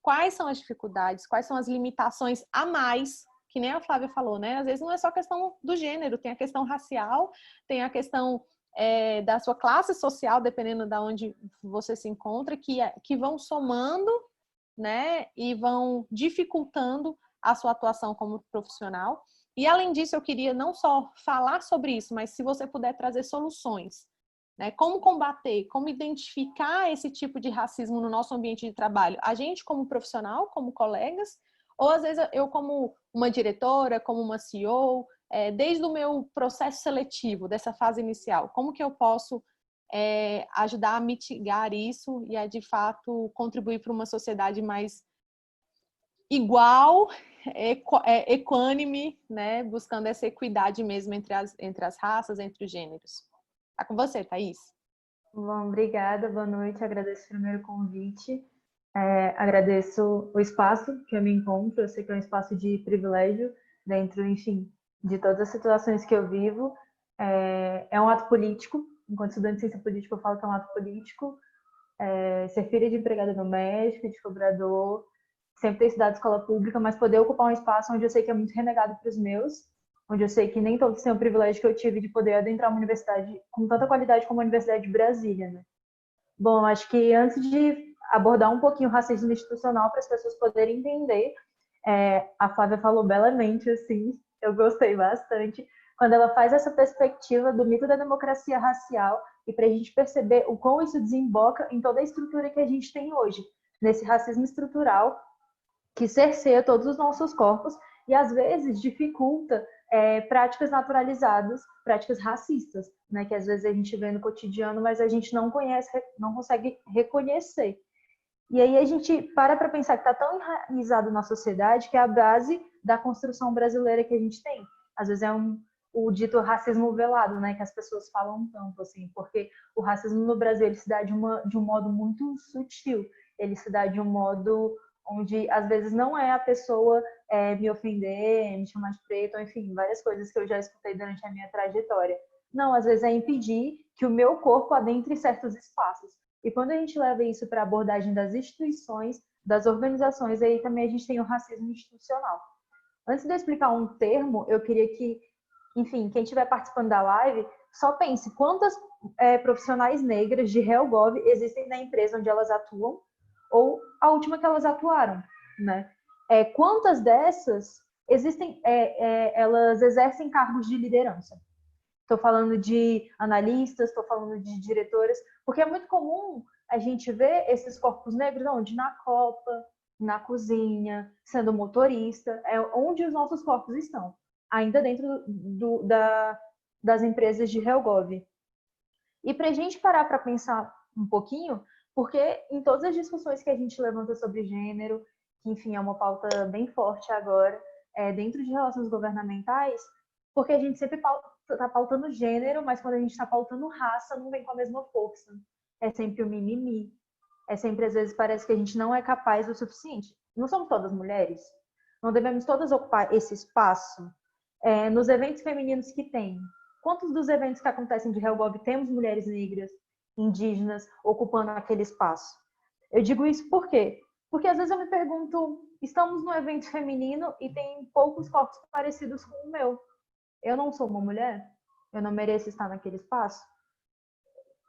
quais são as dificuldades, quais são as limitações a mais, que nem a Flávia falou, né? Às vezes não é só questão do gênero, tem a questão racial, tem a questão da sua classe social, dependendo de onde você se encontra, que vão somando, né? E vão dificultando a sua atuação como profissional. E além disso, eu queria não só falar sobre isso, mas se você puder trazer soluções né? Como combater, como identificar esse tipo de racismo no nosso ambiente de trabalho? A gente como profissional, como colegas, ou às vezes eu como uma diretora, como uma CEO, desde o meu processo seletivo, dessa fase inicial, como que eu posso ajudar a mitigar isso e a, de fato, contribuir para uma sociedade mais igual, equânime, né? Buscando essa equidade mesmo entre as raças, entre os gêneros. Tá com você, Thaís. Bom, obrigada, boa noite, agradeço primeiro o convite, agradeço o espaço que eu me encontro, eu sei que é um espaço de privilégio dentro, enfim, de todas as situações que eu vivo, é um ato político, enquanto estudante de ciência política eu falo que é um ato político, ser filha de empregada doméstica, de cobrador, sempre ter estudado escola pública, mas poder ocupar um espaço onde eu sei que é muito renegado para os meus, onde eu sei que nem todos têm o privilégio que eu tive de poder adentrar uma universidade com tanta qualidade como a Universidade de Brasília, né? Bom, acho que antes de abordar um pouquinho o racismo institucional para as pessoas poderem entender, a Flávia falou belamente, assim, eu gostei bastante, quando ela faz essa perspectiva do mito da democracia racial e para a gente perceber o quão isso desemboca em toda a estrutura que a gente tem hoje, nesse racismo estrutural que cerceia todos os nossos corpos e às vezes dificulta práticas naturalizadas, práticas racistas, né, que às vezes a gente vê no cotidiano, mas a gente não conhece, não consegue reconhecer. E aí a gente para pensar que está tão enraizado na sociedade que é a base da construção brasileira que a gente tem. Às vezes o dito racismo velado, né, que as pessoas falam tanto, assim, porque o racismo no Brasil ele se dá de um modo muito sutil, ele se dá de um modo onde às vezes não é a pessoa me ofender, me chamar de preto, enfim, várias coisas que eu já escutei durante a minha trajetória. Não, às vezes é impedir que o meu corpo adentre certos espaços. E quando a gente leva isso para a abordagem das instituições, das organizações, aí também a gente tem o racismo institucional. Antes de eu explicar um termo, eu queria que, enfim, quem estiver participando da live, só pense quantas profissionais negras de HealthGov existem na empresa onde elas atuam, ou a última que elas atuaram, né? Quantas dessas existem, elas exercem cargos de liderança? Estou falando de analistas, estou falando de diretoras, porque é muito comum a gente ver esses corpos negros onde? Na copa, na cozinha, sendo motorista, é onde os nossos corpos estão, ainda dentro das empresas de HealthGov. E para a gente parar para pensar um pouquinho, porque em todas as discussões que a gente levanta sobre gênero, que enfim é uma pauta bem forte agora, dentro de relações governamentais, porque a gente sempre está pautando gênero, mas quando a gente está pautando raça, não vem com a mesma força. É sempre o mimimi. É sempre, às vezes, parece que a gente não é capaz o suficiente. Não somos todas mulheres? Não devemos todas ocupar esse espaço? Nos eventos femininos que tem, quantos dos eventos que acontecem de HealthGov temos mulheres negras, indígenas, ocupando aquele espaço? Eu digo isso por quê? Porque às vezes eu me pergunto, estamos num evento feminino e tem poucos corpos parecidos com o meu. Eu não sou uma mulher? Eu não mereço estar naquele espaço?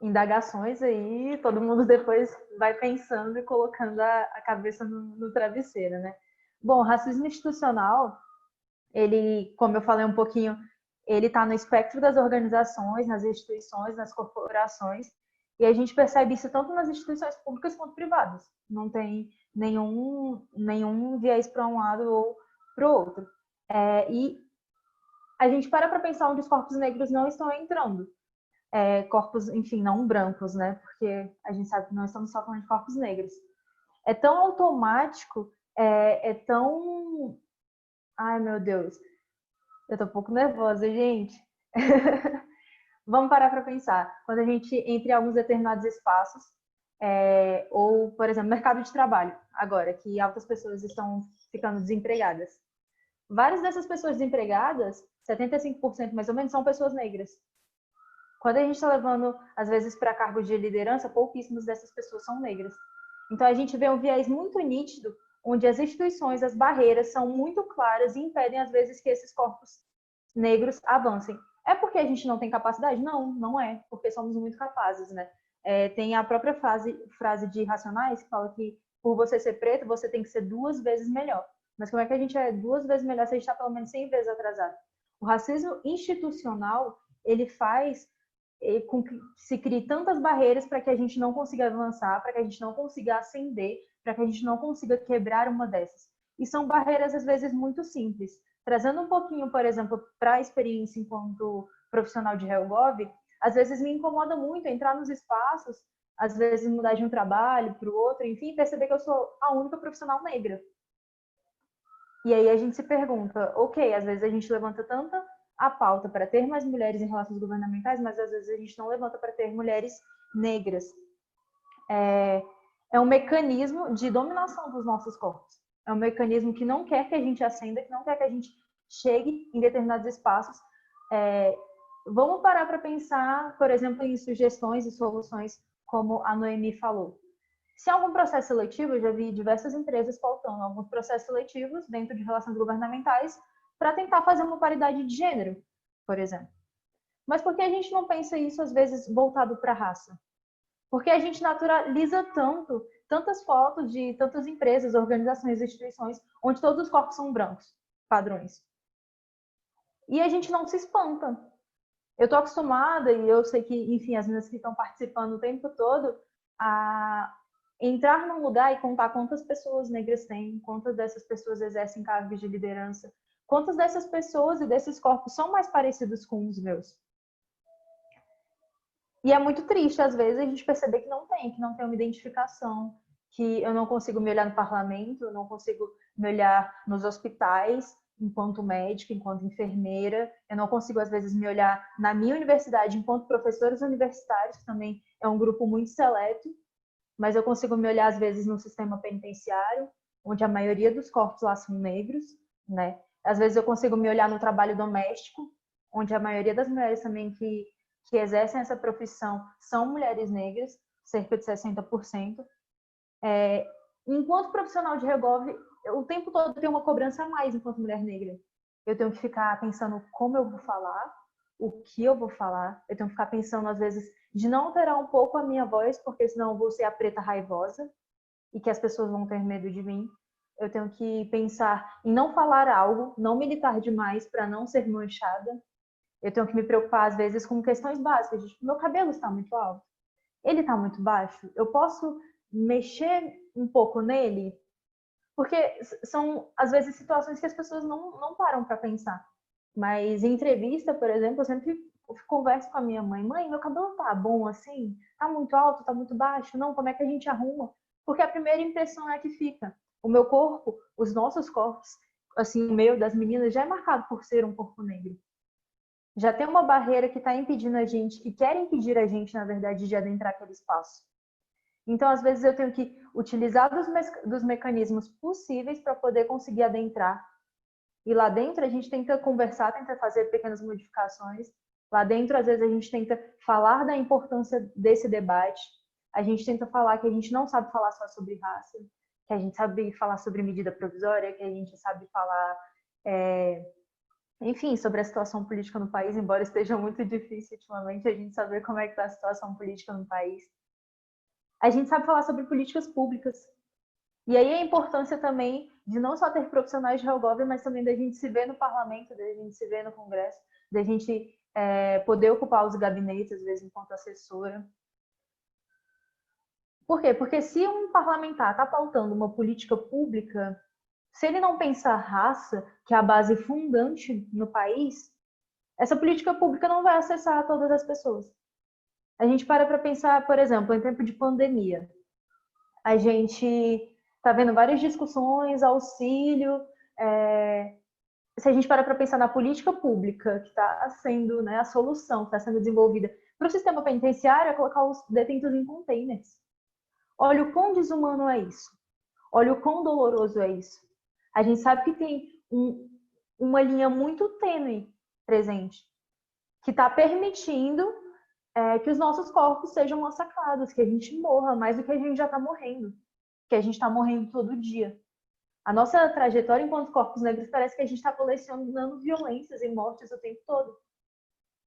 Indagações aí, todo mundo depois vai pensando e colocando a cabeça no travesseiro, né? Bom, racismo institucional, ele, como eu falei um pouquinho, ele está no espectro das organizações, nas instituições, nas corporações, e a gente percebe isso tanto nas instituições públicas quanto privadas. Não tem nenhum viés para um lado ou para o outro. E a gente para pensar onde os corpos negros não estão entrando. Corpos, enfim, não brancos, né? Porque a gente sabe que não estamos só falando de corpos negros. É tão automático, tão... Ai, meu Deus. Eu tô um pouco nervosa, gente. Vamos parar para pensar. Quando a gente entra em alguns determinados espaços, ou, por exemplo, mercado de trabalho, agora, que altas pessoas estão ficando desempregadas. Várias dessas pessoas desempregadas, 75% mais ou menos, são pessoas negras. Quando a gente está levando, às vezes, para cargos de liderança, pouquíssimas dessas pessoas são negras. Então, a gente vê um viés muito nítido, onde as instituições, as barreiras são muito claras e impedem, às vezes, que esses corpos negros avancem. É porque a gente não tem capacidade? Não, não é, porque somos muito capazes, né? Tem a própria frase de Racionais que fala que por você ser preto, você tem que ser 2 vezes melhor. Mas como é que a gente é 2 vezes melhor se a gente está pelo menos 100 vezes atrasado? O racismo institucional, ele faz com que se crie tantas barreiras para que a gente não consiga avançar, para que a gente não consiga ascender, para que a gente não consiga quebrar uma dessas. E são barreiras, às vezes, muito simples. Trazendo um pouquinho, por exemplo, para a experiência enquanto profissional de HelpGov, às vezes me incomoda muito entrar nos espaços, às vezes mudar de um trabalho para o outro, enfim, perceber que eu sou a única profissional negra. E aí a gente se pergunta, ok, às vezes a gente levanta tanta a pauta para ter mais mulheres em relações governamentais, mas às vezes a gente não levanta para ter mulheres negras. É um mecanismo de dominação dos nossos corpos. É um mecanismo que não quer que a gente ascenda, que não quer que a gente chegue em determinados espaços. Vamos parar para pensar, por exemplo, em sugestões e soluções, como a Noemi falou. Se há algum processo seletivo, eu já vi diversas empresas pautando alguns processos seletivos dentro de relações governamentais para tentar fazer uma paridade de gênero, por exemplo. Mas por que a gente não pensa isso, às vezes, voltado para a raça? Porque a gente naturaliza tantas fotos de tantas empresas, organizações, instituições, onde todos os corpos são brancos, padrões. E a gente não se espanta. Eu estou acostumada, e eu sei que, enfim, as meninas que estão participando o tempo todo, a entrar num lugar e contar quantas pessoas negras tem, quantas dessas pessoas exercem cargos de liderança, quantas dessas pessoas e desses corpos são mais parecidos com os meus. E é muito triste, às vezes, a gente perceber que não tem uma identificação, que eu não consigo me olhar no parlamento, eu não consigo me olhar nos hospitais, enquanto médica, enquanto enfermeira, eu não consigo, às vezes, me olhar na minha universidade, enquanto professores universitários, que também é um grupo muito seleto, mas eu consigo me olhar, às vezes, no sistema penitenciário, onde a maioria dos corpos lá são negros, né? Às vezes eu consigo me olhar no trabalho doméstico, onde a maioria das mulheres também que exercem essa profissão são mulheres negras, cerca de 60%. Enquanto profissional de HelpGov, o tempo todo eu tenho uma cobrança a mais enquanto mulher negra. Eu tenho que ficar pensando como eu vou falar, o que eu vou falar. Eu tenho que ficar pensando, às vezes, de não alterar um pouco a minha voz, porque senão eu vou ser a preta raivosa e que as pessoas vão ter medo de mim. Eu tenho que pensar em não falar algo, não militar demais para não ser manchada. Eu tenho que me preocupar, às vezes, com questões básicas. Tipo, meu cabelo está muito alto? Ele está muito baixo? Eu posso mexer um pouco nele? Porque são, às vezes, situações que as pessoas não param para pensar. Mas em entrevista, por exemplo, eu sempre converso com a minha mãe. Mãe, meu cabelo tá bom assim? Tá muito alto? Tá muito baixo? Não, como é que a gente arruma? Porque a primeira impressão é que fica. O meu corpo, os nossos corpos, assim, o meio das meninas já é marcado por ser um corpo negro. Já tem uma barreira que está impedindo a gente, que quer impedir a gente, na verdade, de adentrar aquele espaço. Então, às vezes, eu tenho que utilizar dos mecanismos possíveis para poder conseguir adentrar. E lá dentro, a gente tenta conversar, tenta fazer pequenas modificações. Lá dentro, às vezes, a gente tenta falar da importância desse debate. A gente tenta falar que a gente não sabe falar só sobre raça, que a gente sabe falar sobre medida provisória, que a gente sabe falar... enfim, sobre a situação política no país, embora esteja muito difícil ultimamente a gente saber como é que está a situação política no país. A gente sabe falar sobre políticas públicas. E aí a importância também de não só ter profissionais de HelpGov, mas também da gente se ver no parlamento, da gente se ver no Congresso, da gente poder ocupar os gabinetes, às vezes, enquanto assessora. Por quê? Porque se um parlamentar está pautando uma política pública, se ele não pensar raça, que é a base fundante no país, essa política pública não vai acessar todas as pessoas. A gente para pensar, por exemplo, em tempo de pandemia. A gente está vendo várias discussões, auxílio. Se a gente para pensar na política pública que está sendo, né, a solução que está sendo desenvolvida para o sistema penitenciário, é colocar os detentos em containers. Olha o quão desumano é isso. Olha o quão doloroso é isso. A gente sabe que tem uma linha muito tênue presente, que está permitindo que os nossos corpos sejam massacrados, que a gente morra mais do que a gente já está morrendo, que a gente está morrendo todo dia. A nossa trajetória enquanto corpos negros parece que a gente está colecionando violências e mortes o tempo todo.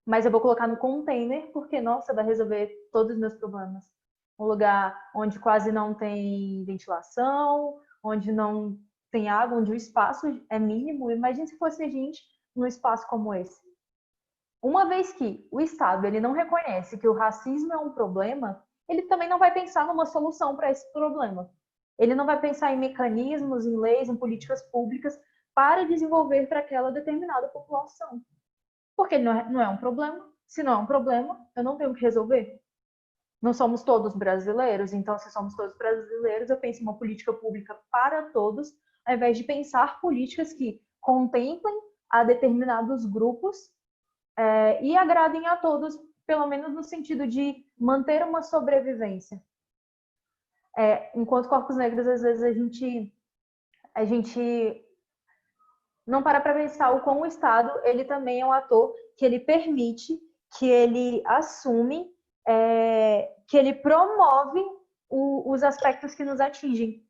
Mas eu vou colocar no container porque, nossa, vai resolver todos os meus problemas. Um lugar onde quase não tem ventilação, onde não tem água, onde o espaço é mínimo. Imagine se fosse a gente num espaço como esse. Uma vez que o Estado ele não reconhece que o racismo é um problema, ele também não vai pensar numa solução para esse problema. Ele não vai pensar em mecanismos, em leis, em políticas públicas para desenvolver para aquela determinada população. Porque não é um problema. Se não é um problema, eu não tenho que resolver. Não somos todos brasileiros, então se somos todos brasileiros, eu penso em uma política pública para todos, ao invés de pensar políticas que contemplem a determinados grupos e agradem a todos, pelo menos no sentido de manter uma sobrevivência. Enquanto corpos negros, às vezes a gente não para pensar o como o Estado ele também é um ator que ele permite, que ele assume, que ele promove os aspectos que nos atingem.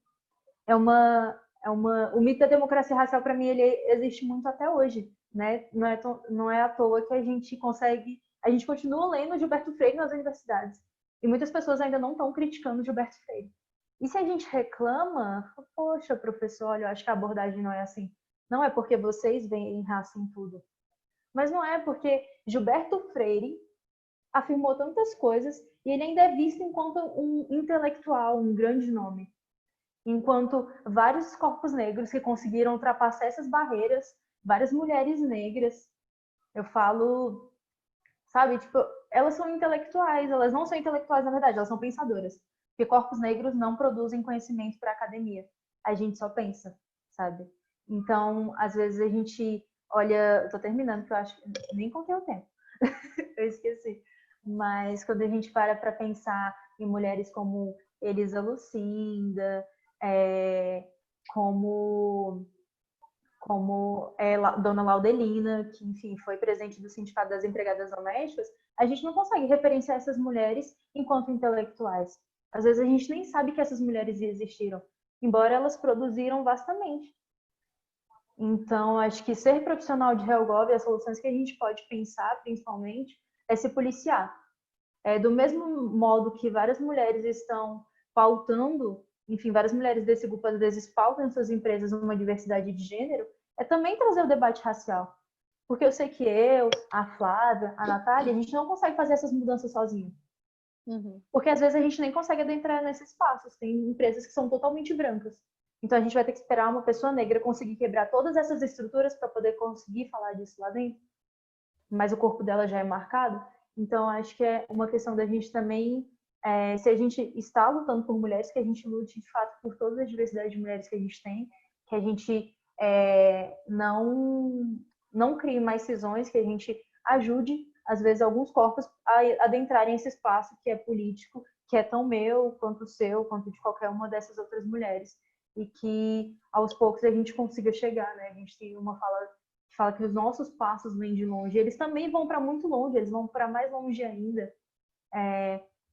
O mito da democracia racial, para mim, ele existe muito até hoje, né? Não é à toa que a gente continua lendo Gilberto Freire nas universidades. E muitas pessoas ainda não estão criticando Gilberto Freire. E se a gente reclama, poxa, professor, olha, eu acho que a abordagem não é assim. Não é porque vocês veem raça em tudo. Mas não é porque Gilberto Freire afirmou tantas coisas e ele ainda é visto enquanto um intelectual, um grande nome. Enquanto vários corpos negros que conseguiram ultrapassar essas barreiras, várias mulheres negras, eu falo, sabe, tipo, elas são intelectuais, elas não são intelectuais na verdade, elas são pensadoras. Porque corpos negros não produzem conhecimento para a academia. A gente só pensa, sabe? Então, às vezes a gente olha... Eu tô terminando, porque eu acho que nem contei o tempo. Eu esqueci. Mas quando a gente para pensar em mulheres como Elisa Lucinda, como Dona Laudelina, que, enfim, foi presidente do Sindicato das Empregadas Domésticas, a gente não consegue referenciar essas mulheres enquanto intelectuais. Às vezes a gente nem sabe que essas mulheres existiram, embora elas produziram vastamente. Então, acho que ser profissional de HelGov, as soluções que a gente pode pensar, principalmente, é se policiar. Do mesmo modo que várias mulheres estão pautando, enfim, várias mulheres desse grupo, às vezes, pautam em suas empresas uma diversidade de gênero, é também trazer o debate racial. Porque eu sei que eu, a Flávia, a Natália, a gente não consegue fazer essas mudanças sozinha. Uhum. Porque às vezes a gente nem consegue adentrar nesses espaços. Tem empresas que são totalmente brancas. Então a gente vai ter que esperar uma pessoa negra conseguir quebrar todas essas estruturas para poder conseguir falar disso lá dentro. Mas o corpo dela já é marcado. Então acho que é uma questão da gente também, se a gente está lutando por mulheres, que a gente lute de fato por toda a diversidade de mulheres que a gente tem, que a gente não crie mais cisões, que a gente ajude, às vezes, alguns corpos a adentrarem esse espaço que é político, que é tão meu, quanto o seu, quanto de qualquer uma dessas outras mulheres. E que, aos poucos, a gente consiga chegar, né? A gente tem uma fala que fala que os nossos passos vêm de longe. Eles também vão para muito longe, eles vão para mais longe ainda.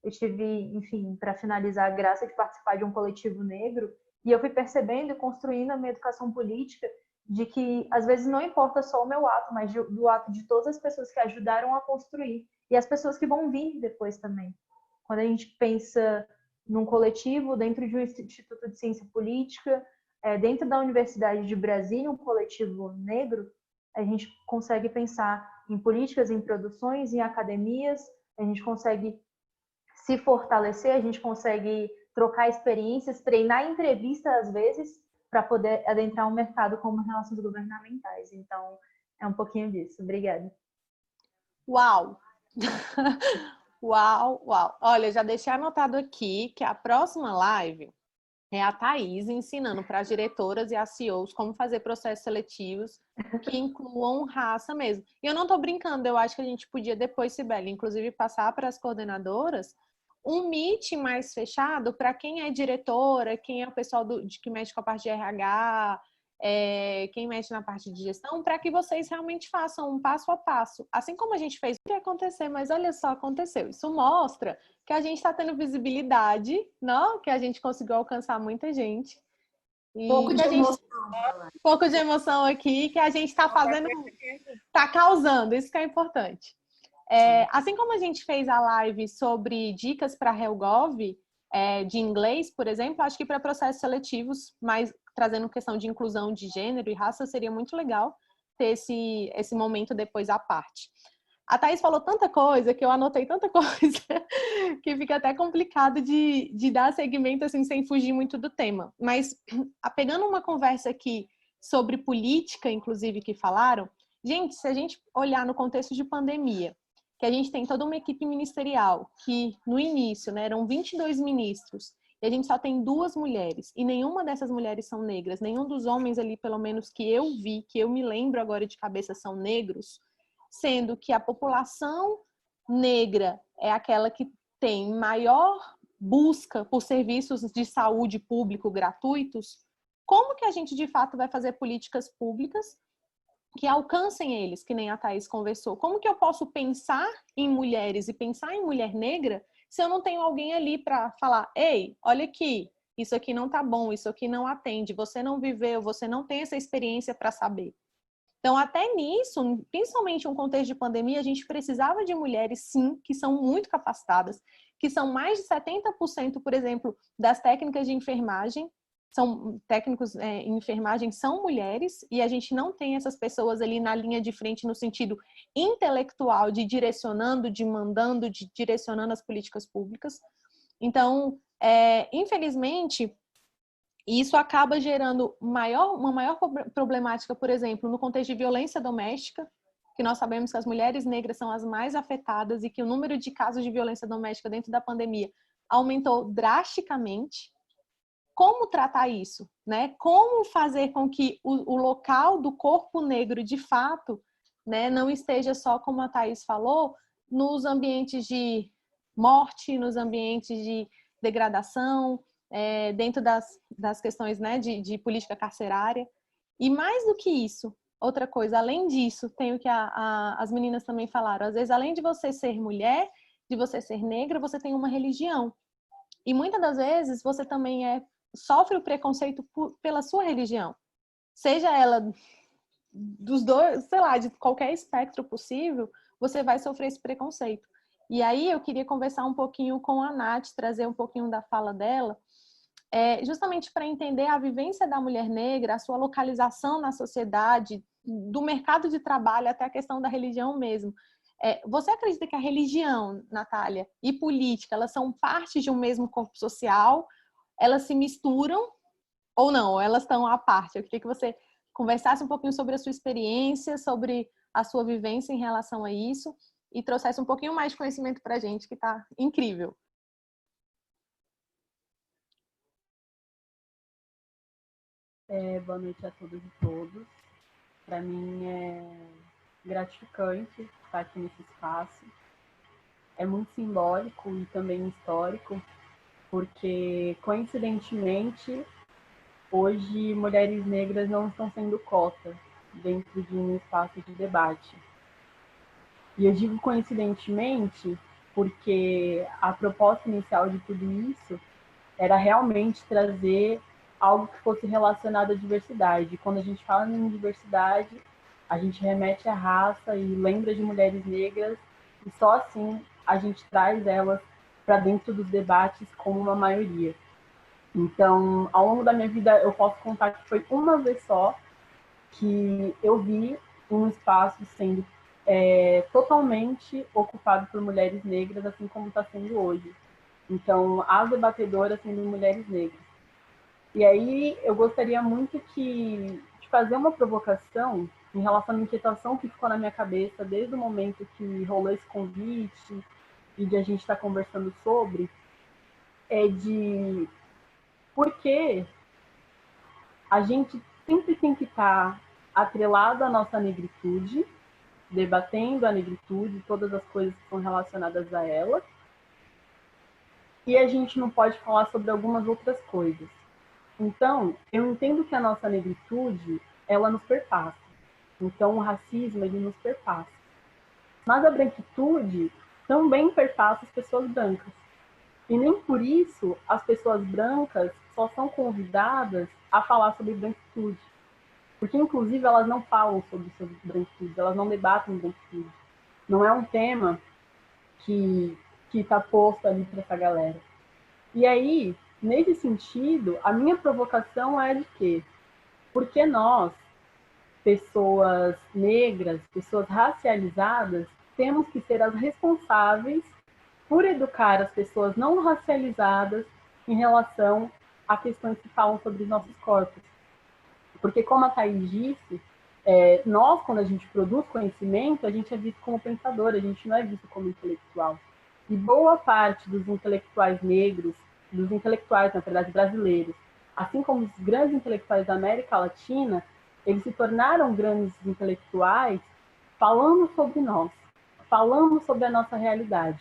Eu tive, enfim, para finalizar, a graça de participar de um coletivo negro, e eu fui percebendo e construindo a minha educação política de que, às vezes, não importa só o meu ato, mas do ato de todas as pessoas que ajudaram a construir, e as pessoas que vão vir depois também. Quando a gente pensa num coletivo, dentro de um instituto de ciência política, dentro da Universidade de Brasília, um coletivo negro, a gente consegue pensar em políticas, em produções, em academias, a gente consegue se fortalecer, a gente consegue trocar experiências, treinar entrevista às vezes, para poder adentrar um mercado como relações governamentais. Então, é um pouquinho disso. Obrigada. Uau! Uau, uau! Olha, já deixei anotado aqui que a próxima live é a Thaís ensinando para as diretoras e as CEOs como fazer processos seletivos que incluam raça mesmo. E eu não estou brincando, eu acho que a gente podia depois, Cibele, inclusive passar para as coordenadoras um meet mais fechado para quem é diretora, quem é o pessoal que mexe com a parte de RH, quem mexe na parte de gestão, para que vocês realmente façam um passo a passo. Assim como a gente fez, não ia acontecer, mas olha só, aconteceu. Isso mostra que a gente está tendo visibilidade, não? Que a gente conseguiu alcançar muita gente. E pouco de emoção. Um pouco de emoção aqui, que a gente está fazendo, está causando, isso que é importante. Assim como a gente fez a live sobre dicas para HelGov, de inglês, por exemplo, acho que para processos seletivos, mas trazendo questão de inclusão de gênero e raça, seria muito legal ter esse momento depois à parte. A Thaís falou tanta coisa, que eu anotei tanta coisa, que fica até complicado de dar segmento assim, sem fugir muito do tema. Mas, pegando uma conversa aqui sobre política, inclusive, que falaram, gente, se a gente olhar no contexto de pandemia, que a gente tem toda uma equipe ministerial, que no início, né, eram 22 ministros, e a gente só tem 2 mulheres, e nenhuma dessas mulheres são negras, nenhum dos homens ali, pelo menos que eu vi, que eu me lembro agora de cabeça, são negros, sendo que a população negra é aquela que tem maior busca por serviços de saúde público gratuitos, como que a gente de fato vai fazer políticas públicas que alcancem eles, que nem a Thaís conversou? Como que eu posso pensar em mulheres e pensar em mulher negra se eu não tenho alguém ali para falar, ei, olha aqui, isso aqui não tá bom, isso aqui não atende, você não viveu, você não tem essa experiência para saber. Então, até nisso, principalmente em um contexto de pandemia, a gente precisava de mulheres, sim, que são muito capacitadas, que são mais de 70%, por exemplo, das técnicas de enfermagem, são técnicos em enfermagem, são mulheres, e a gente não tem essas pessoas ali na linha de frente no sentido intelectual, de direcionando, de mandando, de direcionando as políticas públicas. Então, infelizmente, e isso acaba gerando uma maior problemática, por exemplo, no contexto de violência doméstica, que nós sabemos que as mulheres negras são as mais afetadas e que o número de casos de violência doméstica dentro da pandemia aumentou drasticamente. Como tratar isso, né? Como fazer com que o local do corpo negro, de fato, né, não esteja só, como a Thaís falou, nos ambientes de morte, nos ambientes de degradação, dentro das questões, né, de política carcerária. E mais do que isso, outra coisa, além disso, tem o que as meninas também falaram, às vezes, além de você ser mulher, de você ser negra, você tem uma religião. E muitas das vezes você também sofre o preconceito pela sua religião. Seja ela dos dois, sei lá, de qualquer espectro possível, você vai sofrer esse preconceito. E aí eu queria conversar um pouquinho com a Nath, trazer um pouquinho da fala dela, justamente para entender a vivência da mulher negra, a sua localização na sociedade, do mercado de trabalho até a questão da religião mesmo. Você acredita que a religião, Natália, e política, elas são parte de um mesmo corpo social? Elas se misturam ou não? Elas estão à parte? Eu queria que você conversasse um pouquinho sobre a sua experiência, sobre a sua vivência em relação a isso e trouxesse um pouquinho mais de conhecimento para a gente, que está incrível. Boa noite a todas e todos. Para mim é gratificante estar aqui nesse espaço. É muito simbólico e também histórico, porque, coincidentemente, hoje mulheres negras não estão sendo cota dentro de um espaço de debate. E eu digo coincidentemente porque a proposta inicial de tudo isso era realmente trazer algo que fosse relacionado à diversidade. Quando a gente fala em diversidade, a gente remete à raça e lembra de mulheres negras, e só assim a gente traz elas para dentro dos debates como uma maioria. Então, ao longo da minha vida, eu posso contar que foi uma vez só que eu vi um espaço sendo totalmente ocupado por mulheres negras, assim como está sendo hoje. Então, as debatedoras sendo mulheres negras. E aí eu gostaria muito de fazer uma provocação em relação à inquietação que ficou na minha cabeça desde o momento que rolou esse convite e de a gente estar conversando sobre, de por que a gente sempre tem que estar atrelado à nossa negritude, debatendo a negritude, todas as coisas que são relacionadas a ela, e a gente não pode falar sobre algumas outras coisas. Então, eu entendo que a nossa negritude, ela nos perpassa. Então, o racismo, ele nos perpassa. Mas a branquitude também perpassa as pessoas brancas. E nem por isso as pessoas brancas só são convidadas a falar sobre branquitude. Porque, inclusive, elas não falam sobre branquitude, elas não debatem branquitude. Não é um tema que está posto ali para essa galera. E aí, nesse sentido, a minha provocação é de quê? Porque nós, pessoas negras, pessoas racializadas, temos que ser as responsáveis por educar as pessoas não racializadas em relação a questões que falam sobre os nossos corpos. Porque, como a Thaís disse, nós, quando a gente produz conhecimento, a gente é visto como pensador, a gente não é visto como intelectual. E boa parte dos intelectuais negros, dos intelectuais, na verdade, brasileiros, assim como os grandes intelectuais da América Latina, eles se tornaram grandes intelectuais falando sobre nós, falando sobre a nossa realidade.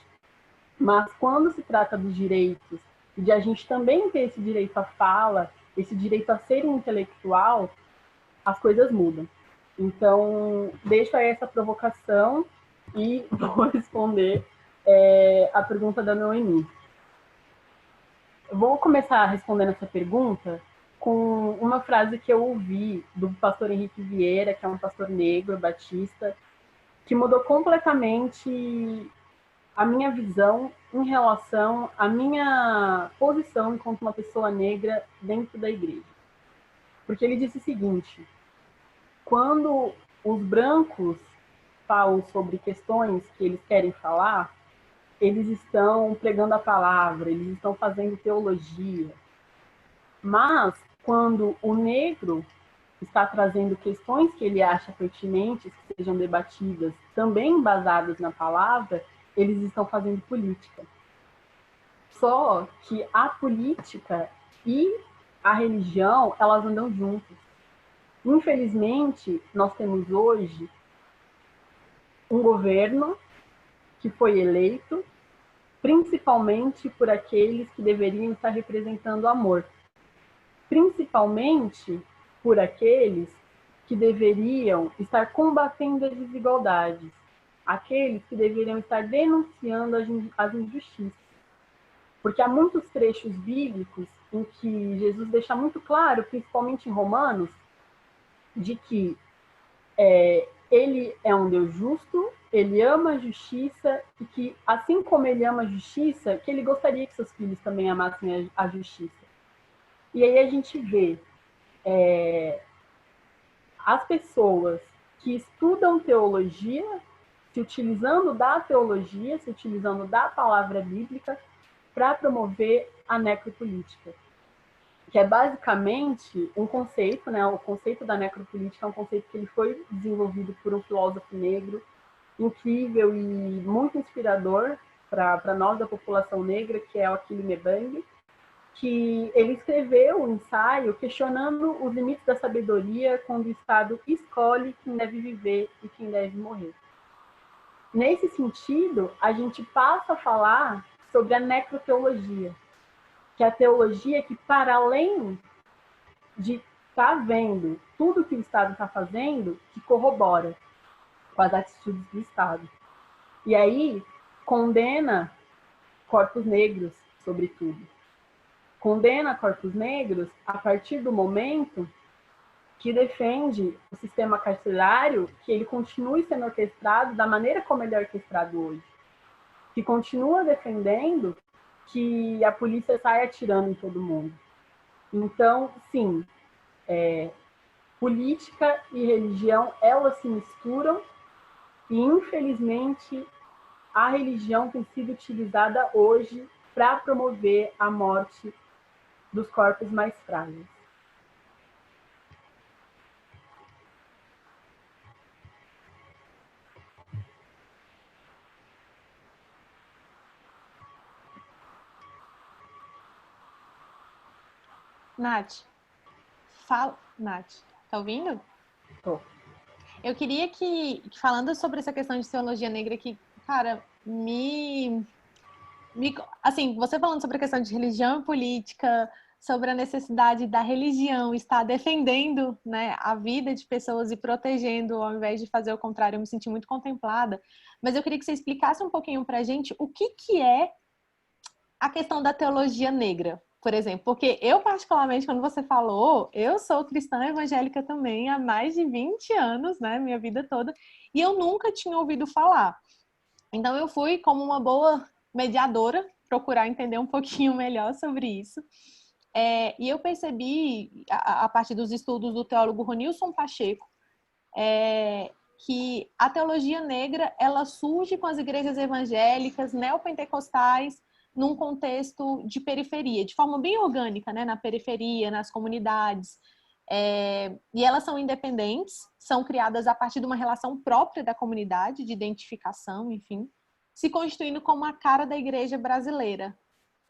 Mas quando se trata dos direitos, e de a gente também ter esse direito à fala, esse direito a ser intelectual, as coisas mudam. Então, deixo aí essa provocação e vou responder a pergunta da Noemi. Eu vou começar respondendo essa pergunta com uma frase que eu ouvi do pastor Henrique Vieira, que é um pastor negro, batista, que mudou completamente a minha visão em relação à minha posição enquanto uma pessoa negra dentro da igreja. Porque ele disse o seguinte: quando os brancos falam sobre questões que eles querem falar, eles estão pregando a palavra, eles estão fazendo teologia. Mas, quando o negro está trazendo questões que ele acha pertinentes, que sejam debatidas, também embasadas na palavra, eles estão fazendo política. Só que a política e a religião, elas andam juntas. Infelizmente, nós temos hoje um governo que foi eleito principalmente por aqueles que deveriam estar representando o amor. Principalmente por aqueles que deveriam estar combatendo as desigualdades, aqueles que deveriam estar denunciando as injustiças. Porque há muitos trechos bíblicos em que Jesus deixa muito claro, principalmente em Romanos, de que ele é um Deus justo, ele ama a justiça, e que, assim como ele ama a justiça, que ele gostaria que seus filhos também amassem a justiça. E aí a gente vê as pessoas que estudam teologia, se utilizando da teologia, se utilizando da palavra bíblica, para promover a necropolítica, que é basicamente um conceito, né? O conceito da necropolítica é um conceito que ele foi desenvolvido por um filósofo negro, incrível e muito inspirador para nós da população negra, que é o Achille Mbembe, que ele escreveu um ensaio questionando os limites da sabedoria quando o Estado escolhe quem deve viver e quem deve morrer. Nesse sentido, a gente passa a falar sobre a necroteologia, que é a teologia que, para além de estar vendo tudo que o Estado está fazendo, que corrobora com as atitudes do Estado. E aí, condena corpos negros, sobretudo. Condena corpos negros a partir do momento que defende o sistema carcerário, que ele continue sendo orquestrado da maneira como ele é orquestrado hoje. Que continua defendendo que a polícia saia atirando em todo mundo. Então, sim, política e religião, elas se misturam e, infelizmente, a religião tem sido utilizada hoje para promover a morte dos corpos mais frágeis. Nath, fala. Nath, tá ouvindo? Tô. Eu queria que, falando sobre essa questão de teologia negra, que, cara, assim, você falando sobre a questão de religião e política, sobre a necessidade da religião estar defendendo, né, a vida de pessoas e protegendo, ao invés de fazer o contrário, eu me senti muito contemplada. Mas eu queria que você explicasse um pouquinho pra gente o que é a questão da teologia negra, por exemplo. Porque eu, particularmente, quando você falou, eu sou cristã evangélica também há mais de 20 anos, né, minha vida toda, e eu nunca tinha ouvido falar. Então eu fui, como uma boa mediadora, procurar entender um pouquinho melhor sobre isso. E eu percebi, a partir dos estudos do teólogo Ronilson Pacheco, que a teologia negra ela surge com as igrejas evangélicas, neopentecostais, num contexto de periferia, de forma bem orgânica, né, na periferia, nas comunidades. E elas são independentes, são criadas a partir de uma relação própria da comunidade, de identificação, enfim, se constituindo como a cara da igreja brasileira,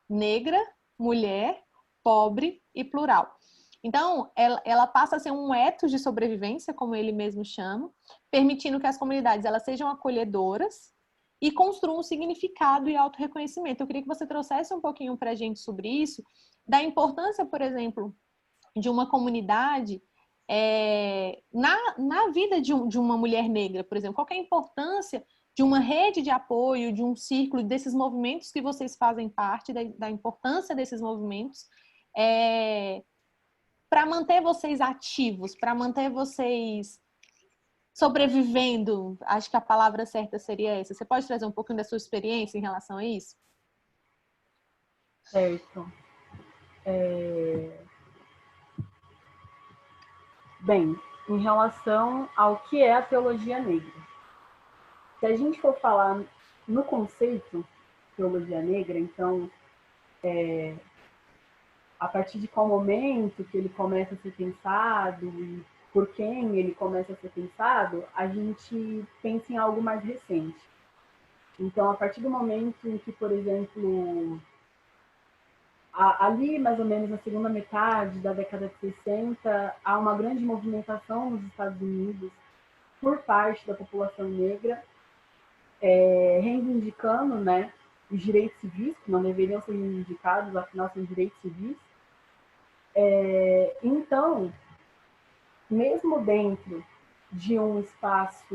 negra, mulher, pobre e plural. Então, ela passa a ser um ethos de sobrevivência, como ele mesmo chama, permitindo que as comunidades elas sejam acolhedoras e construam um significado e autorreconhecimento. Eu queria que você trouxesse um pouquinho para a gente sobre isso, da importância, por exemplo, de uma comunidade na vida de uma mulher negra, por exemplo. Qual que é a importância de uma rede de apoio, de um círculo, desses movimentos que vocês fazem parte, da importância desses movimentos, para manter vocês ativos, para manter vocês sobrevivendo? Acho que a palavra certa seria essa. Você pode trazer um pouquinho da sua experiência em relação a isso? Certo. Bem, em relação ao que é a teologia negra. Se a gente for falar no conceito teologia negra, então, a partir de qual momento que ele começa a ser pensado e por quem ele começa a ser pensado, a gente pensa em algo mais recente. Então, a partir do momento em que, por exemplo, ali mais ou menos na segunda metade da década de 60, há uma grande movimentação nos Estados Unidos por parte da população negra, reivindicando, né, os direitos civis, que não deveriam ser reivindicados, afinal são direitos civis. Então, mesmo dentro de um espaço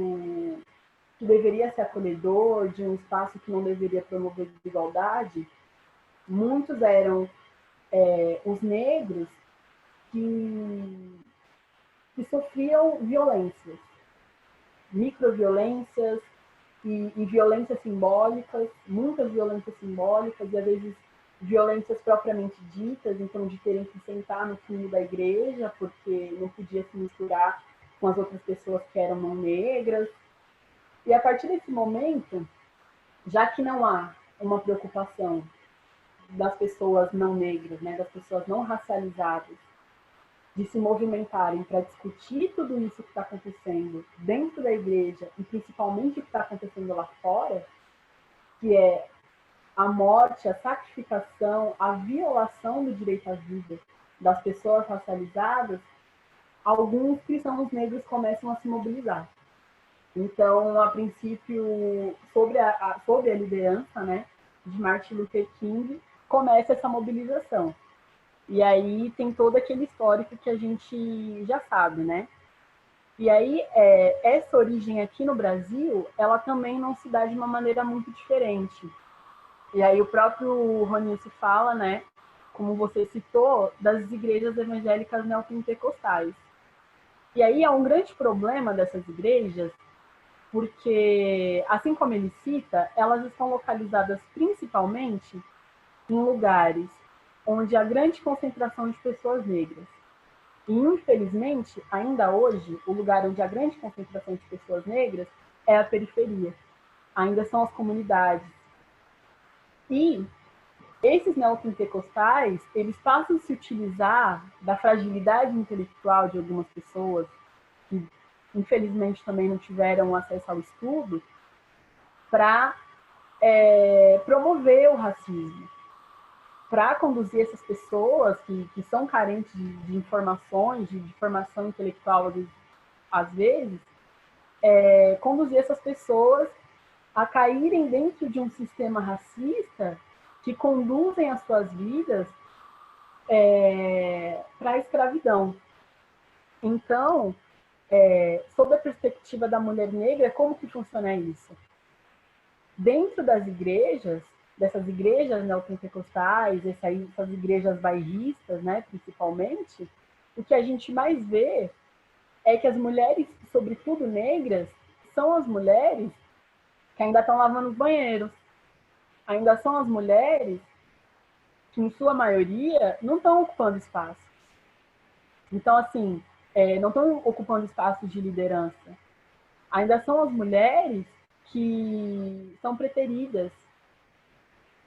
que deveria ser acolhedor, de um espaço que não deveria promover desigualdade, muitos eram os negros que sofriam violências, microviolências e violências simbólicas, muitas violências simbólicas e às vezes violências propriamente ditas, então de terem que sentar no fundo da igreja porque não podia se misturar com as outras pessoas que eram não negras. E a partir desse momento, já que não há uma preocupação das pessoas não negras, né, das pessoas não racializadas, de se movimentarem para discutir tudo isso que está acontecendo dentro da igreja e principalmente o que está acontecendo lá fora, que é a morte, a sacrificação, a violação do direito à vida das pessoas racializadas, alguns cristãos negros começam a se mobilizar. Então, a princípio, sob a liderança, né, de Martin Luther King, começa essa mobilização. E aí tem todo aquele histórico que a gente já sabe, né? E aí, essa origem aqui no Brasil, ela também não se dá de uma maneira muito diferente. E aí o próprio Ronice fala, né, como você citou, das igrejas evangélicas neopentecostais. E aí é um grande problema dessas igrejas, porque, assim como ele cita, elas estão localizadas principalmente em lugares onde há grande concentração de pessoas negras. E, infelizmente, ainda hoje, o lugar onde há grande concentração de pessoas negras é a periferia. Ainda são as comunidades. E esses neopentecostais, eles passam a se utilizar da fragilidade intelectual de algumas pessoas, que infelizmente também não tiveram acesso ao estudo, para promover o racismo, para conduzir essas pessoas que são carentes de informações, de formação intelectual, às vezes, conduzir essas pessoas a caírem dentro de um sistema racista que conduzem as suas vidas para a escravidão. Então, sob a perspectiva da mulher negra, como que funciona isso? Dentro das igrejas, dessas igrejas neopentecostais, essas igrejas bairristas, né, principalmente, o que a gente mais vê é que as mulheres, sobretudo negras, são as mulheres que ainda estão lavando os banheiros. Ainda são as mulheres que, em sua maioria, não estão ocupando espaço. Então, assim, não estão ocupando espaços de liderança. ainda são as mulheres que são preteridas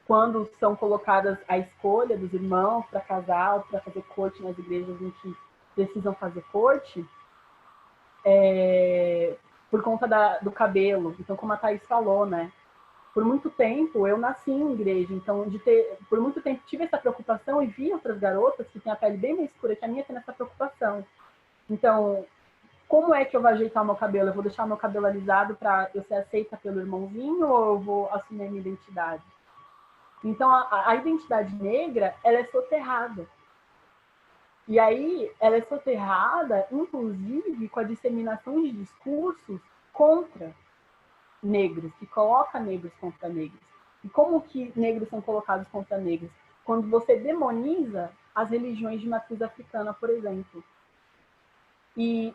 quando são colocadas à escolha dos irmãos para casar ou para fazer corte nas igrejas em que precisam fazer corte, por conta do cabelo. Então, como a Thaís falou, né? Por muito tempo, eu nasci em igreja, então, por muito tempo, tive essa preocupação e vi outras garotas que têm a pele bem mais escura que a minha tendo essa preocupação. Então, como é que eu vou ajeitar o meu cabelo? Eu vou deixar o meu cabelo alisado para eu ser aceita pelo irmãozinho ou eu vou assumir a minha identidade? Então, a identidade negra, ela é soterrada. E aí, ela é soterrada, inclusive, com a disseminação de discursos contra negros, que coloca negros contra negros. E como que negros são colocados contra negros? Quando você demoniza as religiões de matriz africana, por exemplo. E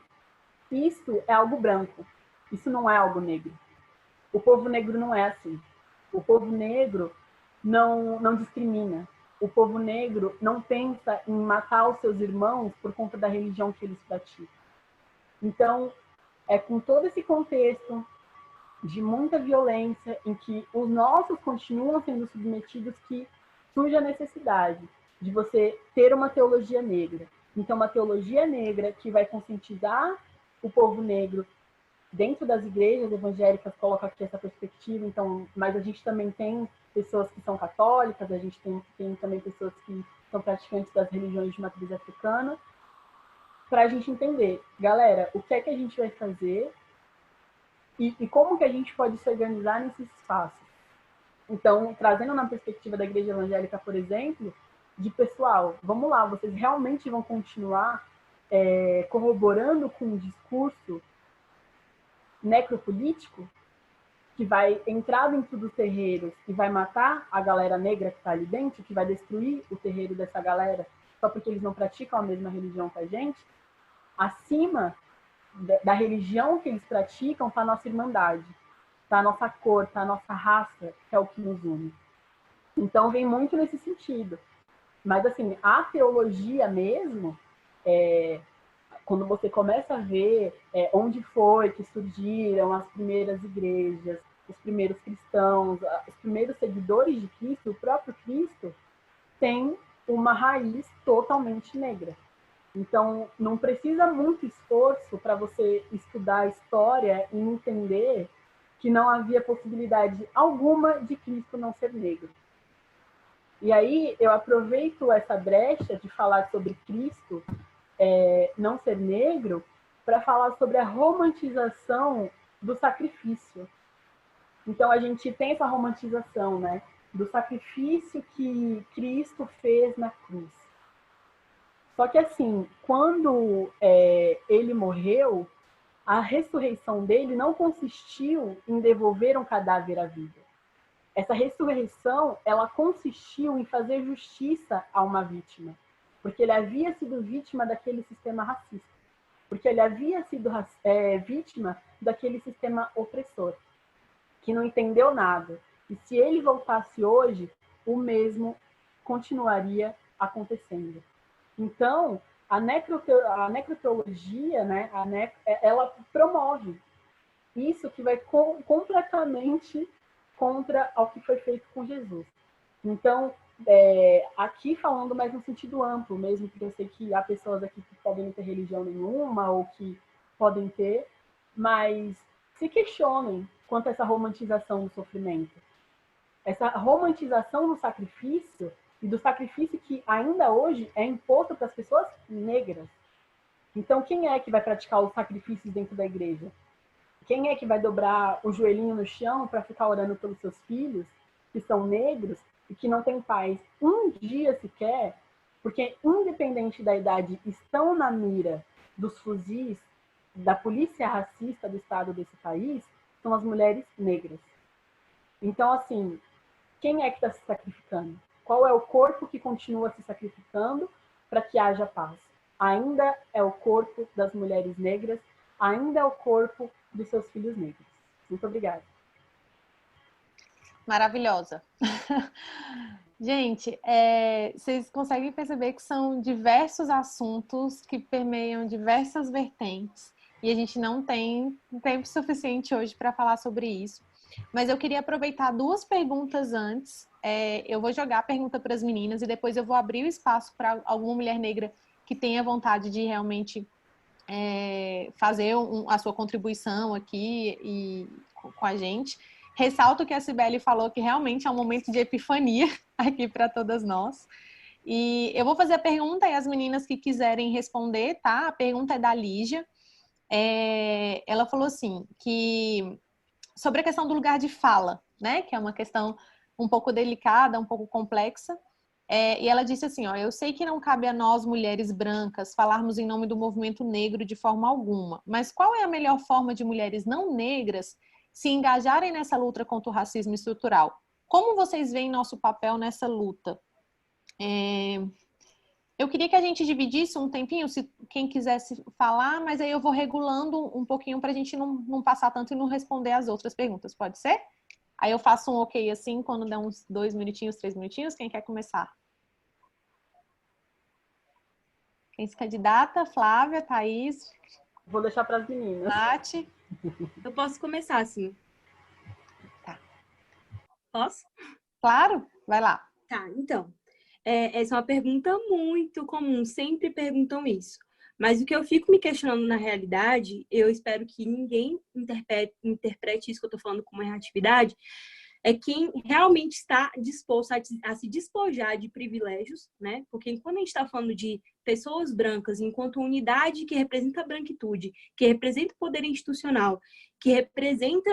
isso é algo branco. Isso não é algo negro. O povo negro não é assim. O povo negro não discrimina. O povo negro não pensa em matar os seus irmãos por conta da religião que eles praticam. Então, é com todo esse contexto de muita violência, em que os nossos continuam sendo submetidos, que surge a necessidade de você ter uma teologia negra. Então, uma teologia negra que vai conscientizar o povo negro dentro das igrejas evangélicas, coloca aqui essa perspectiva, então, mas a gente também tem pessoas que são católicas, a gente tem também pessoas que são praticantes das religiões de matriz africana, para a gente entender, galera, o que é que a gente vai fazer e como que a gente pode se organizar nesses espaços. Então, trazendo na perspectiva da igreja evangélica, por exemplo, de pessoal, vamos lá, vocês realmente vão continuar corroborando com o discurso necropolítico que vai entrar dentro dos terreiros e vai matar a galera negra que está ali dentro, que vai destruir o terreiro dessa galera só porque eles não praticam a mesma religião que a gente, acima da religião que eles praticam está a nossa irmandade, está a nossa cor, está a nossa raça, que é o que nos une. Então, vem muito nesse sentido. Mas, assim, a teologia mesmo, quando você começa a ver onde foi que surgiram as primeiras igrejas, os primeiros cristãos, os primeiros seguidores de Cristo, o próprio Cristo tem uma raiz totalmente negra. Então, não precisa muito esforço para você estudar a história e entender que não havia possibilidade alguma de Cristo não ser negro. E aí, eu aproveito essa brecha de falar sobre Cristo não ser negro para falar sobre a romantização do sacrifício. Então, a gente tem essa romantização, né, do sacrifício que Cristo fez na cruz. Só que, assim, quando ele morreu, a ressurreição dele não consistiu em devolver um cadáver à vida. Essa ressurreição, ela consistiu em fazer justiça a uma vítima, porque ele havia sido vítima daquele sistema racista, porque ele havia sido vítima daquele sistema opressor, que não entendeu nada. E se ele voltasse hoje, o mesmo continuaria acontecendo. Então, a necroteologia, né, ela promove isso que vai completamente contra ao que foi feito com Jesus. Então, aqui falando mais no sentido amplo mesmo, porque eu sei que há pessoas aqui que podem não ter religião nenhuma ou que podem ter, mas se questionem quanto a essa romantização do sofrimento. Essa romantização do sacrifício e do sacrifício que ainda hoje é imposto para as pessoas negras. Então, quem é que vai praticar os sacrifícios dentro da igreja? Quem é que vai dobrar o joelhinho no chão para ficar orando pelos seus filhos, que são negros e que não têm paz um dia sequer, porque, independente da idade, estão na mira dos fuzis da polícia racista do estado desse país, são as mulheres negras. Então, assim, quem é que está se sacrificando? Qual é o corpo que continua se sacrificando para que haja paz? Ainda é o corpo das mulheres negras, ainda é o corpo dos seus filhos negros. Muito obrigada. Maravilhosa. Gente, vocês conseguem perceber que são diversos assuntos que permeiam diversas vertentes. e a gente não tem tempo suficiente hoje para falar sobre isso. Mas eu queria aproveitar 2 perguntas antes. Eu vou jogar a pergunta para as meninas e depois eu vou abrir o espaço para alguma mulher negra que tenha vontade de realmente fazer a sua contribuição aqui com a gente. Ressalto que a Cibele falou que realmente é um momento de epifania aqui para todas nós. E eu vou fazer a pergunta e as meninas que quiserem responder, tá? A pergunta é da Lígia. Ela falou assim, que sobre a questão do lugar de fala, né? Que é uma questão um pouco delicada, um pouco complexa. E ela disse assim, ó, eu sei que não cabe a nós, mulheres brancas, falarmos em nome do movimento negro de forma alguma, mas qual é a melhor forma de mulheres não negras se engajarem nessa luta contra o racismo estrutural? Como vocês veem nosso papel nessa luta? Eu queria que a gente dividisse um tempinho, se quem quisesse falar, mas aí eu vou regulando um pouquinho para a gente não passar tanto e não responder as outras perguntas, pode ser? Aí eu faço um ok assim, quando der uns 2 minutinhos, 3 minutinhos, quem quer começar? Quem se candidata? Flávia, Thaís? Vou deixar para as meninas. Nath? Eu posso começar, sim. Tá. Posso? Claro, vai lá. Tá, então. Essa é uma pergunta muito comum, sempre perguntam isso. Mas o que eu fico me questionando na realidade, eu espero que ninguém interprete isso que eu estou falando como erratividade, é quem realmente está disposto a se despojar de privilégios, né? Porque quando a gente está falando de pessoas brancas enquanto unidade que representa a branquitude, que representa o poder institucional, que representa,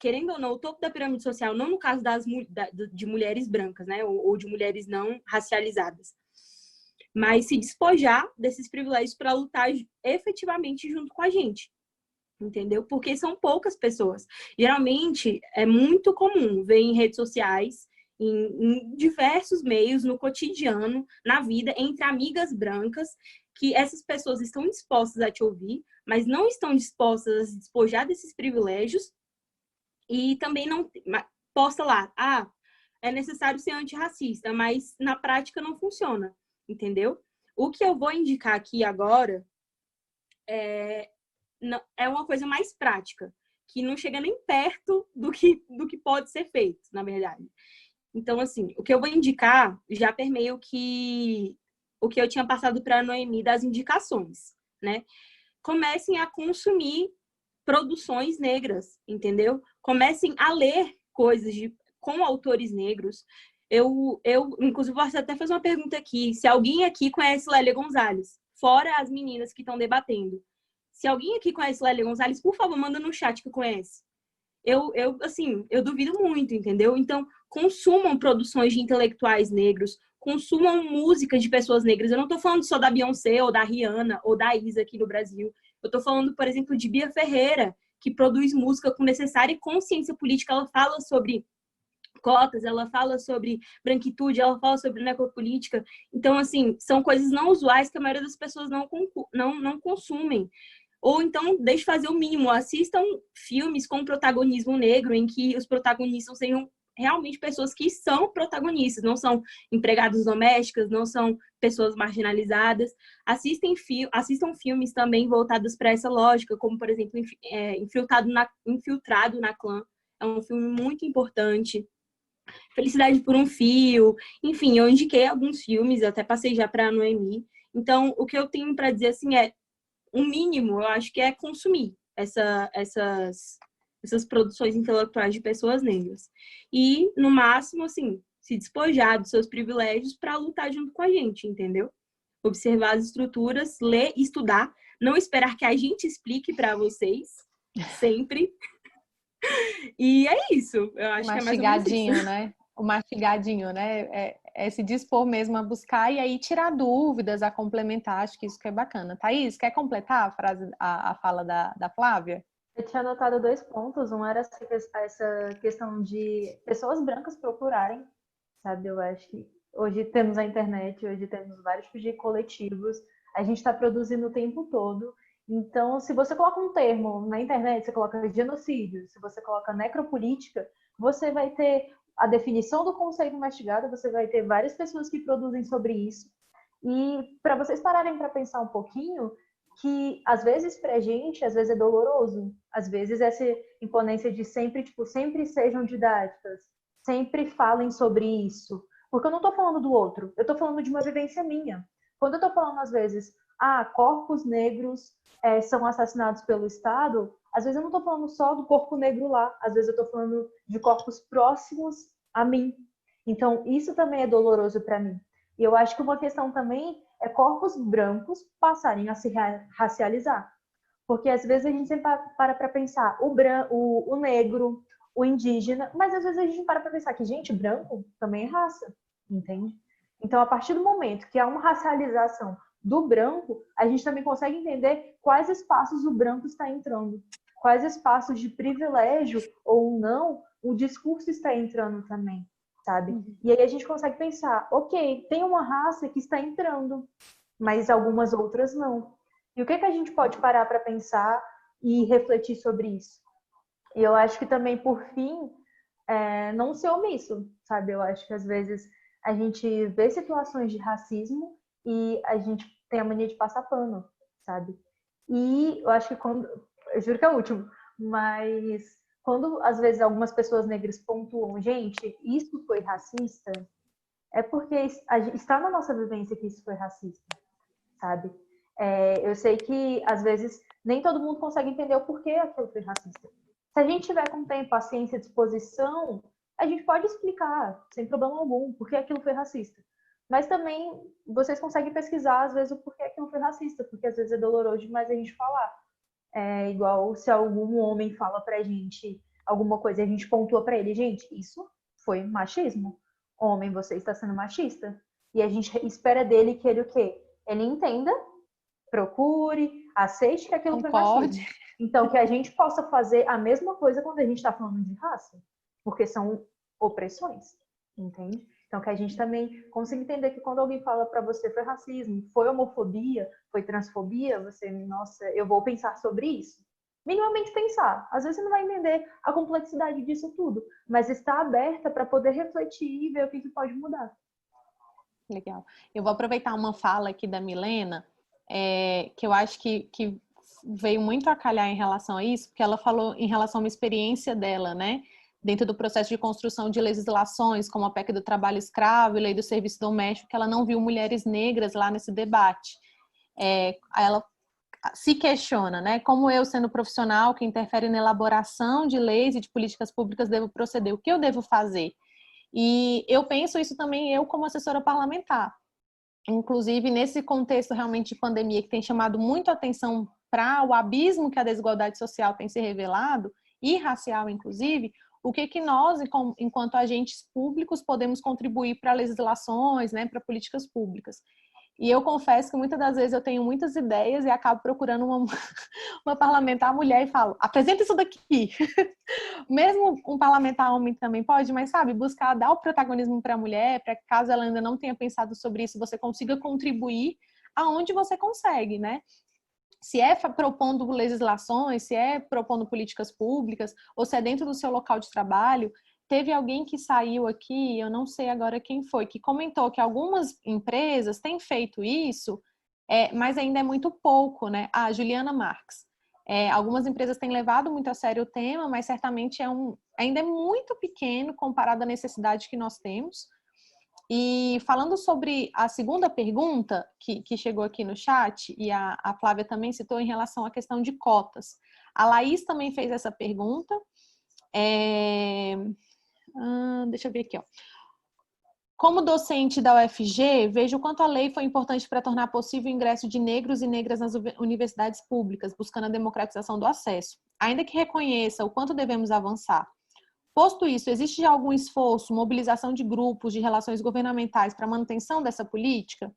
querendo ou não, o topo da pirâmide social, não no caso de mulheres brancas, né? Ou de mulheres não racializadas, mas se despojar desses privilégios para lutar efetivamente junto com a gente. Entendeu? Porque são poucas pessoas. Geralmente, é muito comum ver em redes sociais, em diversos meios, no cotidiano, na vida, entre amigas brancas, que essas pessoas estão dispostas a te ouvir, mas não estão dispostas a se despojar desses privilégios e também não posta lá, é necessário ser antirracista, mas na prática não funciona, entendeu? O que eu vou indicar aqui agora é uma coisa mais prática, que não chega nem perto do que pode ser feito, na verdade. Então, assim, o que eu vou indicar já permeia o que eu tinha passado para a Noemi das indicações, né? Comecem a consumir produções negras, entendeu? Comecem a ler coisas com autores negros. Eu inclusive, vou até fazer uma pergunta aqui. Se alguém aqui conhece Lélia Gonzalez, fora as meninas que estão debatendo, se alguém aqui conhece Lélia Gonzalez, por favor, manda no chat que conhece. Eu duvido muito, entendeu? Então, consumam produções de intelectuais negros, consumam música de pessoas negras. Eu não estou falando só da Beyoncé, ou da Rihanna, ou da Isa aqui no Brasil. Eu estou falando, por exemplo, de Bia Ferreira, que produz música com necessária consciência política. Ela fala sobre cotas, ela fala sobre branquitude, ela fala sobre necropolítica. Então, assim, são coisas não usuais que a maioria das pessoas não consumem. Ou então, deixe fazer o mínimo, assistam filmes com protagonismo negro, em que os protagonistas sejam realmente pessoas que são protagonistas, não são empregadas domésticas, não são pessoas marginalizadas. Assistam filmes também voltados para essa lógica, como, por exemplo, Infiltrado na Clã. É um filme muito importante. Felicidade por um Fio. Enfim, eu indiquei alguns filmes, até passei já para a Noemi. Então, o que eu tenho para dizer assim o mínimo, eu acho que é consumir essas produções intelectuais de pessoas negras. E, no máximo, assim, se despojar dos seus privilégios para lutar junto com a gente, entendeu? Observar as estruturas, ler, estudar, não esperar que a gente explique para vocês, sempre. E é isso. Eu acho que é mais ou menos isso. Né? O mastigadinho, né? É se dispor mesmo a buscar e aí tirar dúvidas, a complementar. Acho que isso que é bacana. Thaís, quer completar a fala da Flávia? Eu tinha anotado 2 pontos. Um era essa questão de pessoas brancas procurarem, sabe? Eu acho que hoje temos a internet, hoje temos vários tipos de coletivos. A gente está produzindo o tempo todo. Então, se você coloca um termo na internet, você coloca genocídio, se você coloca necropolítica, você vai ter a definição do conceito mastigado, você vai ter várias pessoas que produzem sobre isso. E para vocês pararem para pensar um pouquinho, que às vezes pra gente, às vezes é doloroso. Às vezes essa imponência de sempre, tipo, sempre sejam didáticas, sempre falem sobre isso. Porque eu não tô falando do outro, eu tô falando de uma vivência minha. Quando eu tô falando, às vezes, corpos negros são assassinados pelo Estado, às vezes eu não tô falando só do corpo negro lá, às vezes eu tô falando de corpos próximos a mim. Então, isso também é doloroso para mim. E eu acho que uma questão também é corpos brancos passarem a se racializar. Porque às vezes a gente sempre para pensar o negro, o indígena, mas às vezes a gente para pensar que, gente, branco também é raça, entende? Então, a partir do momento que há uma racialização do branco, a gente também consegue entender quais espaços o branco está entrando, quais espaços de privilégio ou não o discurso está entrando também, sabe? E aí a gente consegue pensar, ok, tem uma raça que está entrando, mas algumas outras não. E o que a gente pode parar para pensar e refletir sobre isso? E eu acho que também, por fim, não ser omisso, sabe? Eu acho que às vezes a gente vê situações de racismo e a gente tem a mania de passar pano, sabe? E eu acho que eu juro que é o último, mas quando às vezes algumas pessoas negras pontuam, gente, isso foi racista, é porque está na nossa vivência que isso foi racista, sabe? Eu sei que às vezes nem todo mundo consegue entender o porquê aquilo foi racista. Se a gente tiver com tempo, paciência, disposição, a gente pode explicar, sem problema algum, por que aquilo foi racista. Mas também vocês conseguem pesquisar, às vezes, o porquê aquilo foi racista, porque às vezes é doloroso demais a gente falar. É igual se algum homem fala pra gente alguma coisa e a gente pontua pra ele, gente, isso foi machismo. Homem, você está sendo machista. E a gente espera dele que ele o quê? Ele entenda, procure, aceite que aquilo foi machismo. Então, que a gente possa fazer a mesma coisa quando a gente está falando de raça, porque são opressões, entende? Então, que a gente também consiga entender que quando alguém fala para você foi racismo, foi homofobia, foi transfobia, você, nossa, eu vou pensar sobre isso. Minimamente pensar. Às vezes você não vai entender a complexidade disso tudo, mas está aberta para poder refletir e ver o que pode mudar. Legal. Eu vou aproveitar uma fala aqui da Milena, que eu acho que veio muito a calhar em relação a isso, porque ela falou em relação a uma experiência dela, né? Dentro do processo de construção de legislações, como a PEC do trabalho escravo e lei do serviço doméstico, que ela não viu mulheres negras lá nesse debate. Ela se questiona, né? Como eu, sendo profissional que interfere na elaboração de leis e de políticas públicas, devo proceder? O que eu devo fazer? E eu penso isso também eu como assessora parlamentar. Inclusive, nesse contexto realmente de pandemia que tem chamado muito a atenção para o abismo que a desigualdade social tem se revelado, e racial inclusive, o que nós, enquanto agentes públicos, podemos contribuir para legislações, né, para políticas públicas. E eu confesso que muitas das vezes eu tenho muitas ideias e acabo procurando uma parlamentar mulher e falo, apresenta isso daqui. Mesmo um parlamentar homem também pode, mas sabe, buscar dar o protagonismo para a mulher, para que caso ela ainda não tenha pensado sobre isso, você consiga contribuir aonde você consegue, né? Se é propondo legislações, se é propondo políticas públicas, ou se é dentro do seu local de trabalho. Teve alguém que saiu aqui, eu não sei agora quem foi, que comentou que algumas empresas têm feito isso, mas ainda é muito pouco, né? A Juliana Marques. Algumas empresas têm levado muito a sério o tema, mas certamente ainda é muito pequeno comparado à necessidade que nós temos. E falando sobre a segunda pergunta que chegou aqui no chat, e a Flávia também citou em relação à questão de cotas. A Laís também fez essa pergunta. Deixa eu ver aqui, ó. Como docente da UFG, vejo o quanto a lei foi importante para tornar possível o ingresso de negros e negras nas universidades públicas, buscando a democratização do acesso. Ainda que reconheça o quanto devemos avançar. Posto isso, existe já algum esforço, mobilização de grupos de relações governamentais para a manutenção dessa política?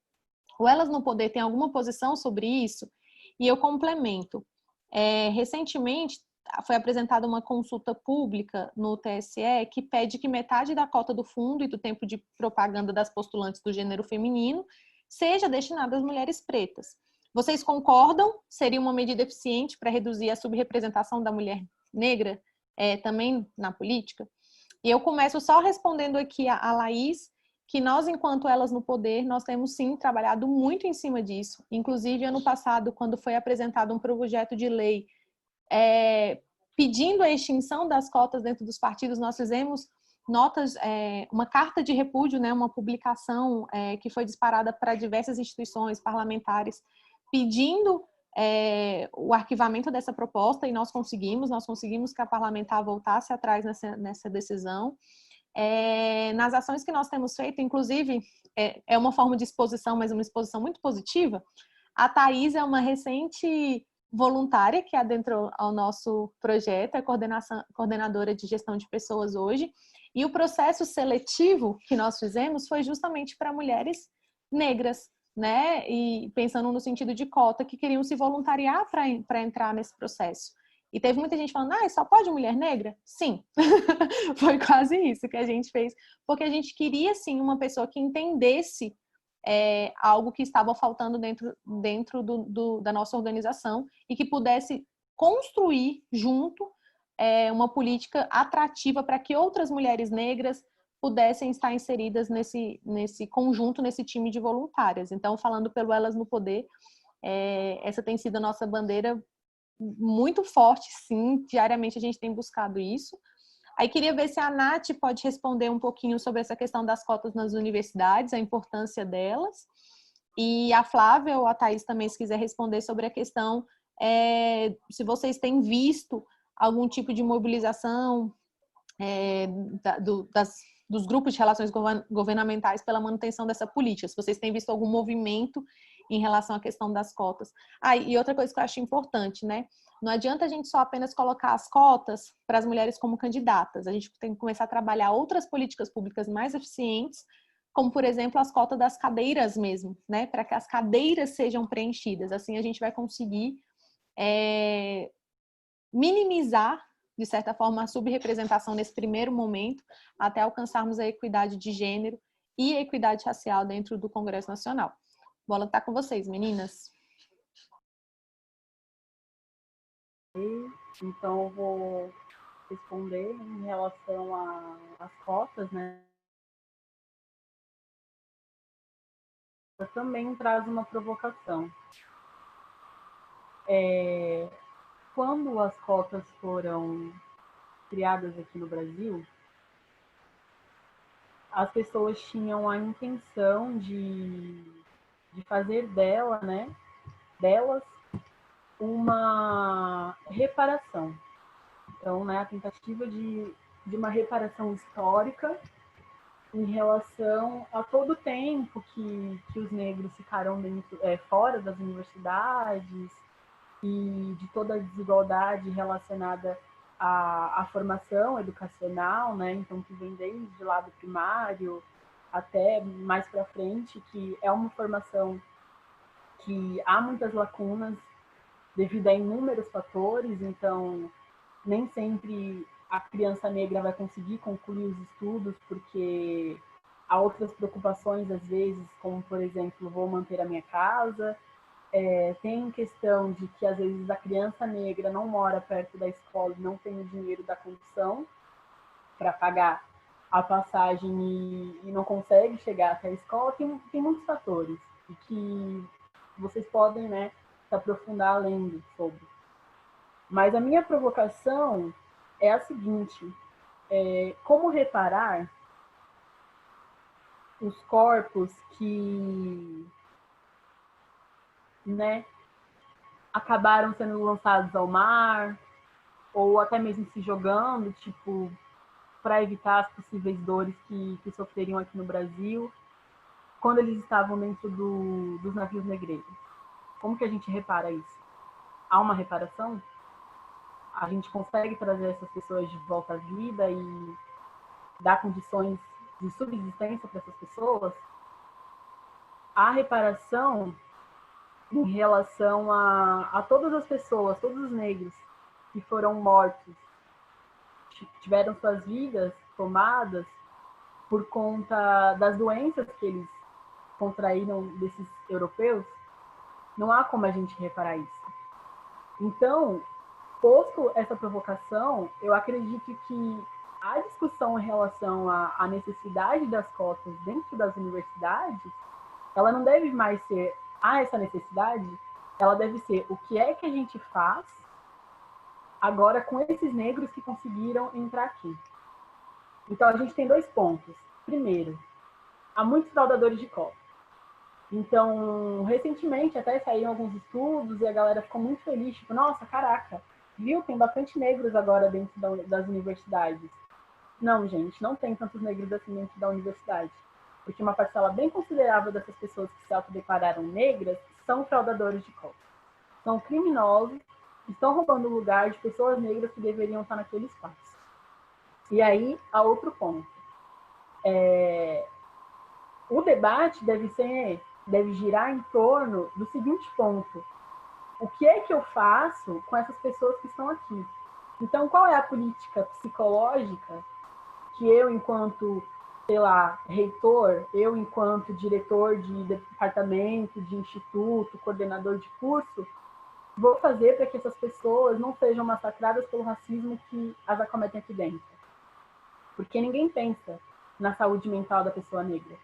Ou elas no poder têm alguma posição sobre isso? E eu complemento. Recentemente, foi apresentada uma consulta pública no TSE que pede que metade da cota do fundo e do tempo de propaganda das postulantes do gênero feminino seja destinada às mulheres pretas. Vocês concordam? Seria uma medida eficiente para reduzir a subrepresentação da mulher negra também na política? E eu começo só respondendo aqui a Laís que nós, enquanto Elas no Poder, nós temos sim trabalhado muito em cima disso. Inclusive, ano passado, quando foi apresentado um projeto de lei pedindo a extinção das cotas dentro dos partidos, nós fizemos uma carta de repúdio, né, uma publicação que foi disparada para diversas instituições parlamentares, pedindo o arquivamento dessa proposta, e nós conseguimos que a parlamentar voltasse atrás nessa decisão. Nas ações que nós temos feito, inclusive, é uma forma de exposição, mas uma exposição muito positiva. A Thaís é uma recente voluntária que adentrou ao nosso projeto, é coordenadora de gestão de pessoas hoje, e o processo seletivo que nós fizemos foi justamente para mulheres negras, né? E pensando no sentido de cota, que queriam se voluntariar para entrar nesse processo. E teve muita gente falando, só pode mulher negra? Sim, foi quase isso que a gente fez, porque a gente queria, sim, uma pessoa que entendesse algo que estava faltando dentro da nossa organização e que pudesse construir junto uma política atrativa para que outras mulheres negras pudessem estar inseridas nesse conjunto, nesse time de voluntárias. Então, falando pelo Elas no Poder, essa tem sido a nossa bandeira muito forte, sim. Diariamente a gente tem buscado isso. Aí queria ver se a Nath pode responder um pouquinho sobre essa questão das cotas nas universidades, a importância delas. E a Flávia ou a Thaís também, se quiser responder sobre a questão, se vocês têm visto algum tipo de mobilização dos grupos de relações governamentais pela manutenção dessa política, se vocês têm visto algum movimento em relação à questão das cotas. E outra coisa que eu acho importante, né? Não adianta a gente só apenas colocar as cotas para as mulheres como candidatas. A gente tem que começar a trabalhar outras políticas públicas mais eficientes, como, por exemplo, as cotas das cadeiras mesmo, né? Para que as cadeiras sejam preenchidas. Assim, a gente vai conseguir minimizar, de certa forma, a subrepresentação nesse primeiro momento, até alcançarmos a equidade de gênero e a equidade racial dentro do Congresso Nacional. Bola tá com vocês, meninas. Então, eu vou responder em relação às cotas, né? Eu também traz uma provocação. Quando as cotas foram criadas aqui no Brasil, as pessoas tinham a intenção de fazer delas uma reparação. Então, né, a tentativa de uma reparação histórica em relação a todo o tempo que os negros ficaram fora das universidades e de toda a desigualdade relacionada à formação educacional, né? Então, que vem desde lá do primário até mais para frente, que é uma formação que há muitas lacunas devido a inúmeros fatores. Então, nem sempre a criança negra vai conseguir concluir os estudos, porque há outras preocupações, às vezes, como, por exemplo, vou manter a minha casa. Tem questão de que, às vezes, a criança negra não mora perto da escola e não tem o dinheiro da condução para pagar a passagem e não consegue chegar até a escola. Tem muitos fatores e que vocês podem, né, se aprofundar além sobre. Mas a minha provocação é a seguinte: como reparar os corpos que, né, acabaram sendo lançados ao mar, ou até mesmo se jogando, tipo, para evitar as possíveis dores que sofreriam aqui no Brasil, quando eles estavam dentro dos navios negreiros. Como que a gente repara isso? Há uma reparação? A gente consegue trazer essas pessoas de volta à vida e dar condições de subsistência para essas pessoas? A reparação em relação a todas as pessoas, todos os negros que foram mortos, tiveram suas vidas tomadas por conta das doenças que eles contraíram desses europeus, não há como a gente reparar isso. Então, posto essa provocação, eu acredito que a discussão em relação à necessidade das cotas dentro das universidades, ela não deve mais ser essa necessidade, ela deve ser o que é que a gente faz agora com esses negros que conseguiram entrar aqui. Então, a gente tem 2 pontos. Primeiro, há muitos fraudadores de cota. Então, recentemente, até saíram alguns estudos e a galera ficou muito feliz, tipo, nossa, caraca, viu? Tem bastante negros agora dentro das universidades. Não, gente, não tem tantos negros assim dentro da universidade. Porque uma parcela bem considerável dessas pessoas que se autodeclararam negras são fraudadores de cota. São criminosos, estão roubando o lugar de pessoas negras que deveriam estar naquele espaço. E aí, há outro ponto. O debate deve girar em torno do seguinte ponto. O que é que eu faço com essas pessoas que estão aqui? Então, qual é a política psicológica que eu, enquanto, sei lá, reitor, eu, enquanto diretor de departamento, de instituto, coordenador de curso, vou fazer para que essas pessoas não sejam massacradas pelo racismo que as acometem aqui dentro? Porque ninguém pensa na saúde mental da pessoa negra.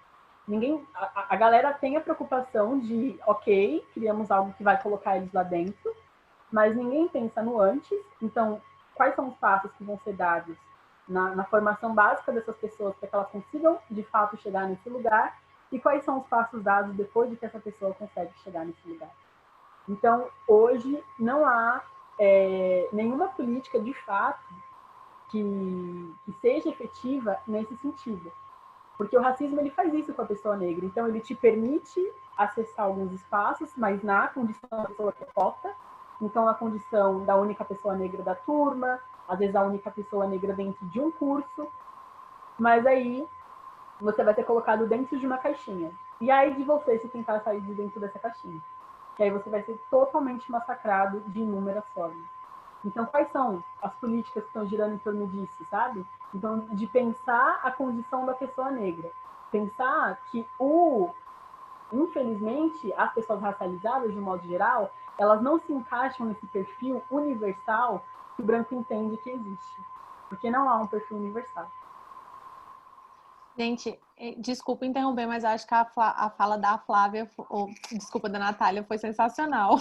A galera tem a preocupação de, ok, criamos algo que vai colocar eles lá dentro, mas ninguém pensa no antes. Então, quais são os passos que vão ser dados na formação básica dessas pessoas para que elas consigam, de fato, chegar nesse lugar? E quais são os passos dados depois de que essa pessoa consegue chegar nesse lugar? Então, hoje, não há nenhuma política, de fato, que seja efetiva nesse sentido. Porque o racismo, ele faz isso com a pessoa negra. Então, ele te permite acessar alguns espaços, mas na condição da pessoa que é cota. Então, na condição da única pessoa negra da turma, às vezes a única pessoa negra dentro de um curso. Mas aí, você vai ser colocado dentro de uma caixinha. E aí, de você se tentar sair de dentro dessa caixinha. Que aí você vai ser totalmente massacrado de inúmeras formas. Então, quais são as políticas que estão girando em torno disso, sabe? Então, de pensar a condição da pessoa negra. Pensar que, infelizmente, as pessoas racializadas, de um modo geral, elas não se encaixam nesse perfil universal que o branco entende que existe. Porque não há um perfil universal. Gente, desculpa interromper, mas acho que a fala da Flávia, da Natália, foi sensacional.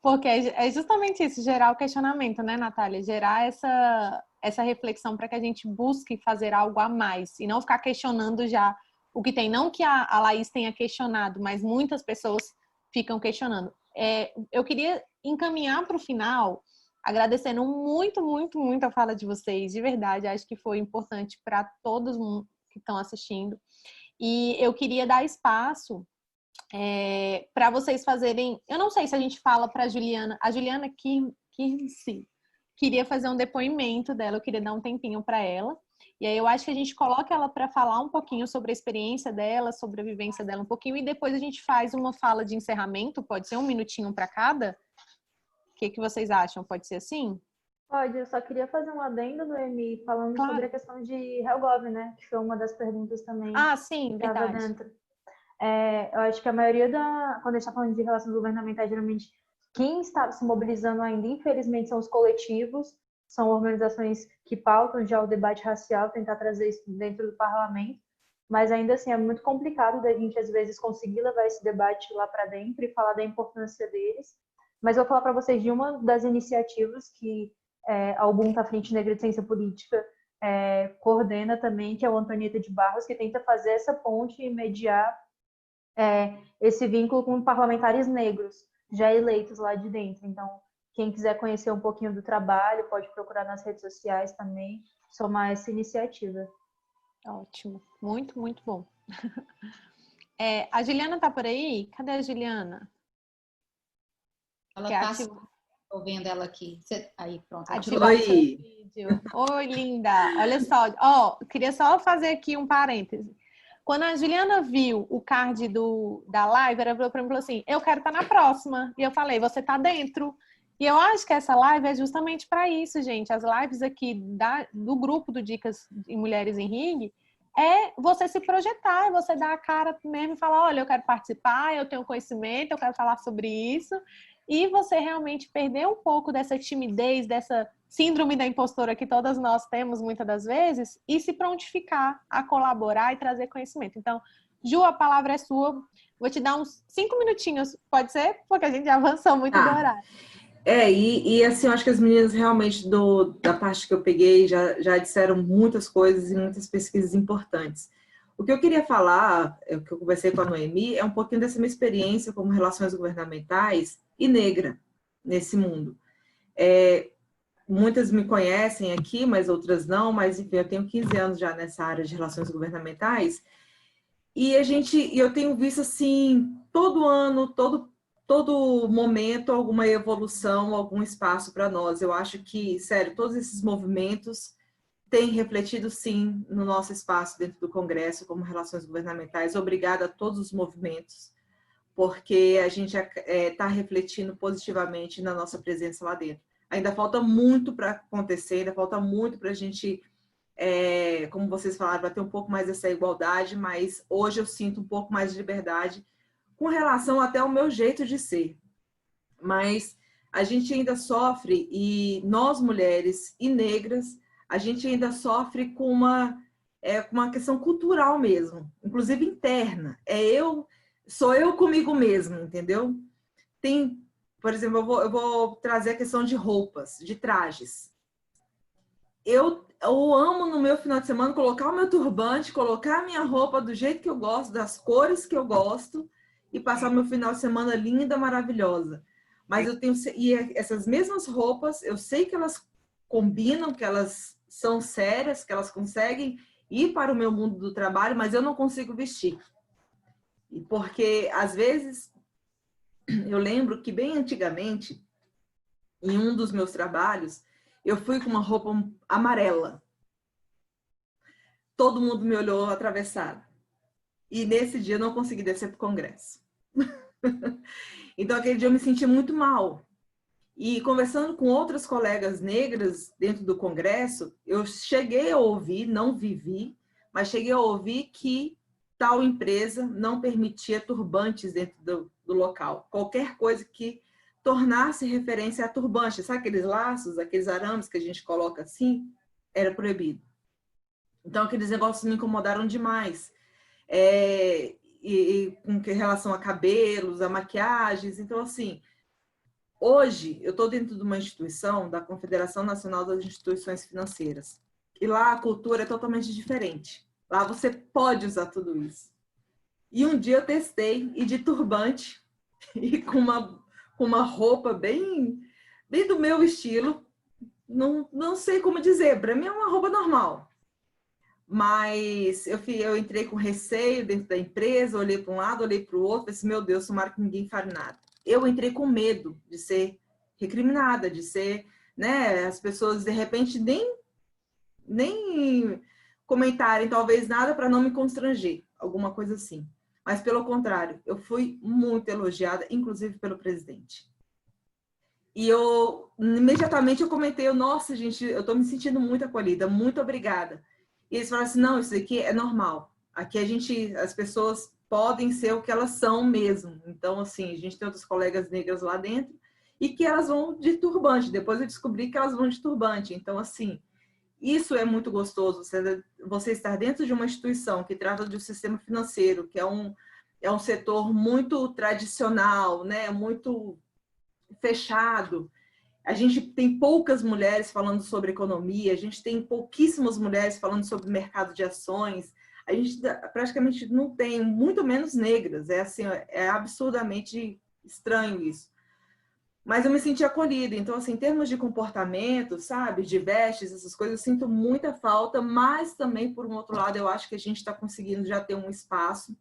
Porque é justamente isso, gerar o questionamento, né, Natália? Gerar essa reflexão para que a gente busque fazer algo a mais e não ficar questionando já o que tem. Não que a Laís tenha questionado, mas muitas pessoas ficam questionando. Eu queria encaminhar para o final, agradecendo muito, muito, muito a fala de vocês, de verdade. Acho que foi importante para todos que estão assistindo. E eu queria dar espaço para vocês fazerem. Eu não sei se a gente fala para a Juliana Kirsi queria fazer um depoimento dela, eu queria dar um tempinho para ela. E aí eu acho que a gente coloca ela para falar um pouquinho sobre a experiência dela, sobre a vivência dela um pouquinho, e depois a gente faz uma fala de encerramento, pode ser 1 minutinho para cada? O que vocês acham? Pode ser assim? Pode, eu só queria fazer um adendo, Noemi, falando Claro. sobre a questão de HellGov, né? Que foi uma das perguntas também Sim, que estava verdade. dentro. Eu acho que a maioria quando a gente está falando de relações governamentais, geralmente quem está se mobilizando ainda, infelizmente, são os coletivos, são organizações que pautam já o debate racial, tentar trazer isso dentro do parlamento, mas ainda assim é muito complicado da gente, às vezes, conseguir levar esse debate lá para dentro e falar da importância deles. Mas eu vou falar para vocês de uma das iniciativas que a Ubuntu, a Frente Negra de Ciência Política, coordena também, que é o Antonieta de Barros, que tenta fazer essa ponte e mediar esse vínculo com parlamentares negros, já eleitos lá de dentro. Então, quem quiser conhecer um pouquinho do trabalho, pode procurar nas redes sociais também, somar essa iniciativa. Ótimo, muito, muito bom. A Juliana tá por aí? Cadê a Juliana? Ela tá, estou vendo ela aqui. Aí, pronto. Oi! Oi, linda! Olha só, queria só fazer aqui um parêntese. Quando a Juliana viu o card da live, ela falou para mim e falou assim, eu quero estar na próxima. E eu falei, você tá dentro. E eu acho que essa live é justamente para isso, gente. As lives aqui do grupo do Dicas em Mulheres em Ring é você se projetar, é você dar a cara mesmo e falar, olha, eu quero participar, eu tenho conhecimento, eu quero falar sobre isso. e você realmente perder um pouco dessa timidez, dessa síndrome da impostora que todas nós temos muitas das vezes, e se prontificar a colaborar e trazer conhecimento. Então, Ju, a palavra é sua. Vou te dar uns 5 minutinhos, pode ser? Porque a gente já avançou muito do horário. E assim, eu acho que as meninas realmente da parte que eu peguei já disseram muitas coisas e muitas pesquisas importantes. O que eu queria falar, o que eu conversei com a Noemi, é um pouquinho dessa minha experiência como relações governamentais e negra nesse mundo. Muitas me conhecem aqui, mas outras não, mas enfim, eu tenho 15 anos já nessa área de relações governamentais e eu tenho visto assim, todo ano, todo momento, alguma evolução, algum espaço para nós. Eu acho que, sério, todos esses movimentos têm refletido, sim, no nosso espaço dentro do Congresso, como relações governamentais. Obrigada a todos os movimentos, porque a gente está refletindo positivamente na nossa presença lá dentro. Ainda falta muito para acontecer, ainda falta muito para a gente, como vocês falaram, vai ter um pouco mais dessa igualdade, mas hoje eu sinto um pouco mais de liberdade com relação até ao meu jeito de ser. Mas a gente ainda sofre, e nós mulheres e negras, a gente ainda sofre com uma questão cultural mesmo, inclusive interna. Sou eu comigo mesma, entendeu? Por exemplo, eu vou trazer a questão de roupas, de trajes. Eu amo no meu final de semana colocar o meu turbante, colocar a minha roupa do jeito que eu gosto, das cores que eu gosto, e passar o meu final de semana linda, maravilhosa. Mas essas mesmas roupas, eu sei que elas combinam, que elas são sérias, que elas conseguem ir para o meu mundo do trabalho, mas eu não consigo vestir. Porque, às vezes, eu lembro que bem antigamente, em um dos meus trabalhos, eu fui com uma roupa amarela. Todo mundo me olhou atravessado. E nesse dia eu não consegui descer para o Congresso. Então, aquele dia eu me senti muito mal. E conversando com outras colegas negras dentro do Congresso, eu cheguei a ouvir, não vivi, mas cheguei a ouvir que tal empresa não permitia turbantes dentro do local. Qualquer coisa que tornasse referência a turbante, sabe aqueles laços, aqueles arames que a gente coloca assim, era proibido. Então, aqueles negócios me incomodaram demais. E com relação a cabelos, a maquiagens. Então, assim, hoje eu estou dentro de uma instituição da Confederação Nacional das Instituições Financeiras. E lá a cultura é totalmente diferente. Lá você pode usar tudo isso. E um dia eu testei ir de turbante e com uma roupa bem do meu estilo. Não sei como dizer, para mim é uma roupa normal. Mas eu entrei com receio dentro da empresa, olhei para um lado, olhei para o outro, pensei, meu Deus, tomara que ninguém fale nada. Eu entrei com medo de ser recriminada, de ser, né, as pessoas de repente nem comentarem talvez nada para não me constranger, alguma coisa assim. Mas pelo contrário, eu fui muito elogiada, inclusive pelo presidente. E imediatamente eu comentei, nossa gente, eu estou me sentindo muito acolhida, muito obrigada. E eles falaram assim, não, isso aqui é normal. Aqui as pessoas podem ser o que elas são mesmo. Então, assim, a gente tem outras colegas negras lá dentro e que elas vão de turbante. Depois eu descobri que elas vão de turbante. Então, assim, isso é muito gostoso. Você estar dentro de uma instituição que trata de um sistema financeiro, que é um setor muito tradicional, né? Muito fechado. A gente tem poucas mulheres falando sobre economia, a gente tem pouquíssimas mulheres falando sobre mercado de ações, a gente praticamente não tem, muito menos negras, assim, é absurdamente estranho isso. Mas eu me senti acolhida, então, assim, em termos de comportamento, sabe, de vestes, essas coisas, eu sinto muita falta, mas também, por um outro lado, eu acho que a gente está conseguindo já ter um espaço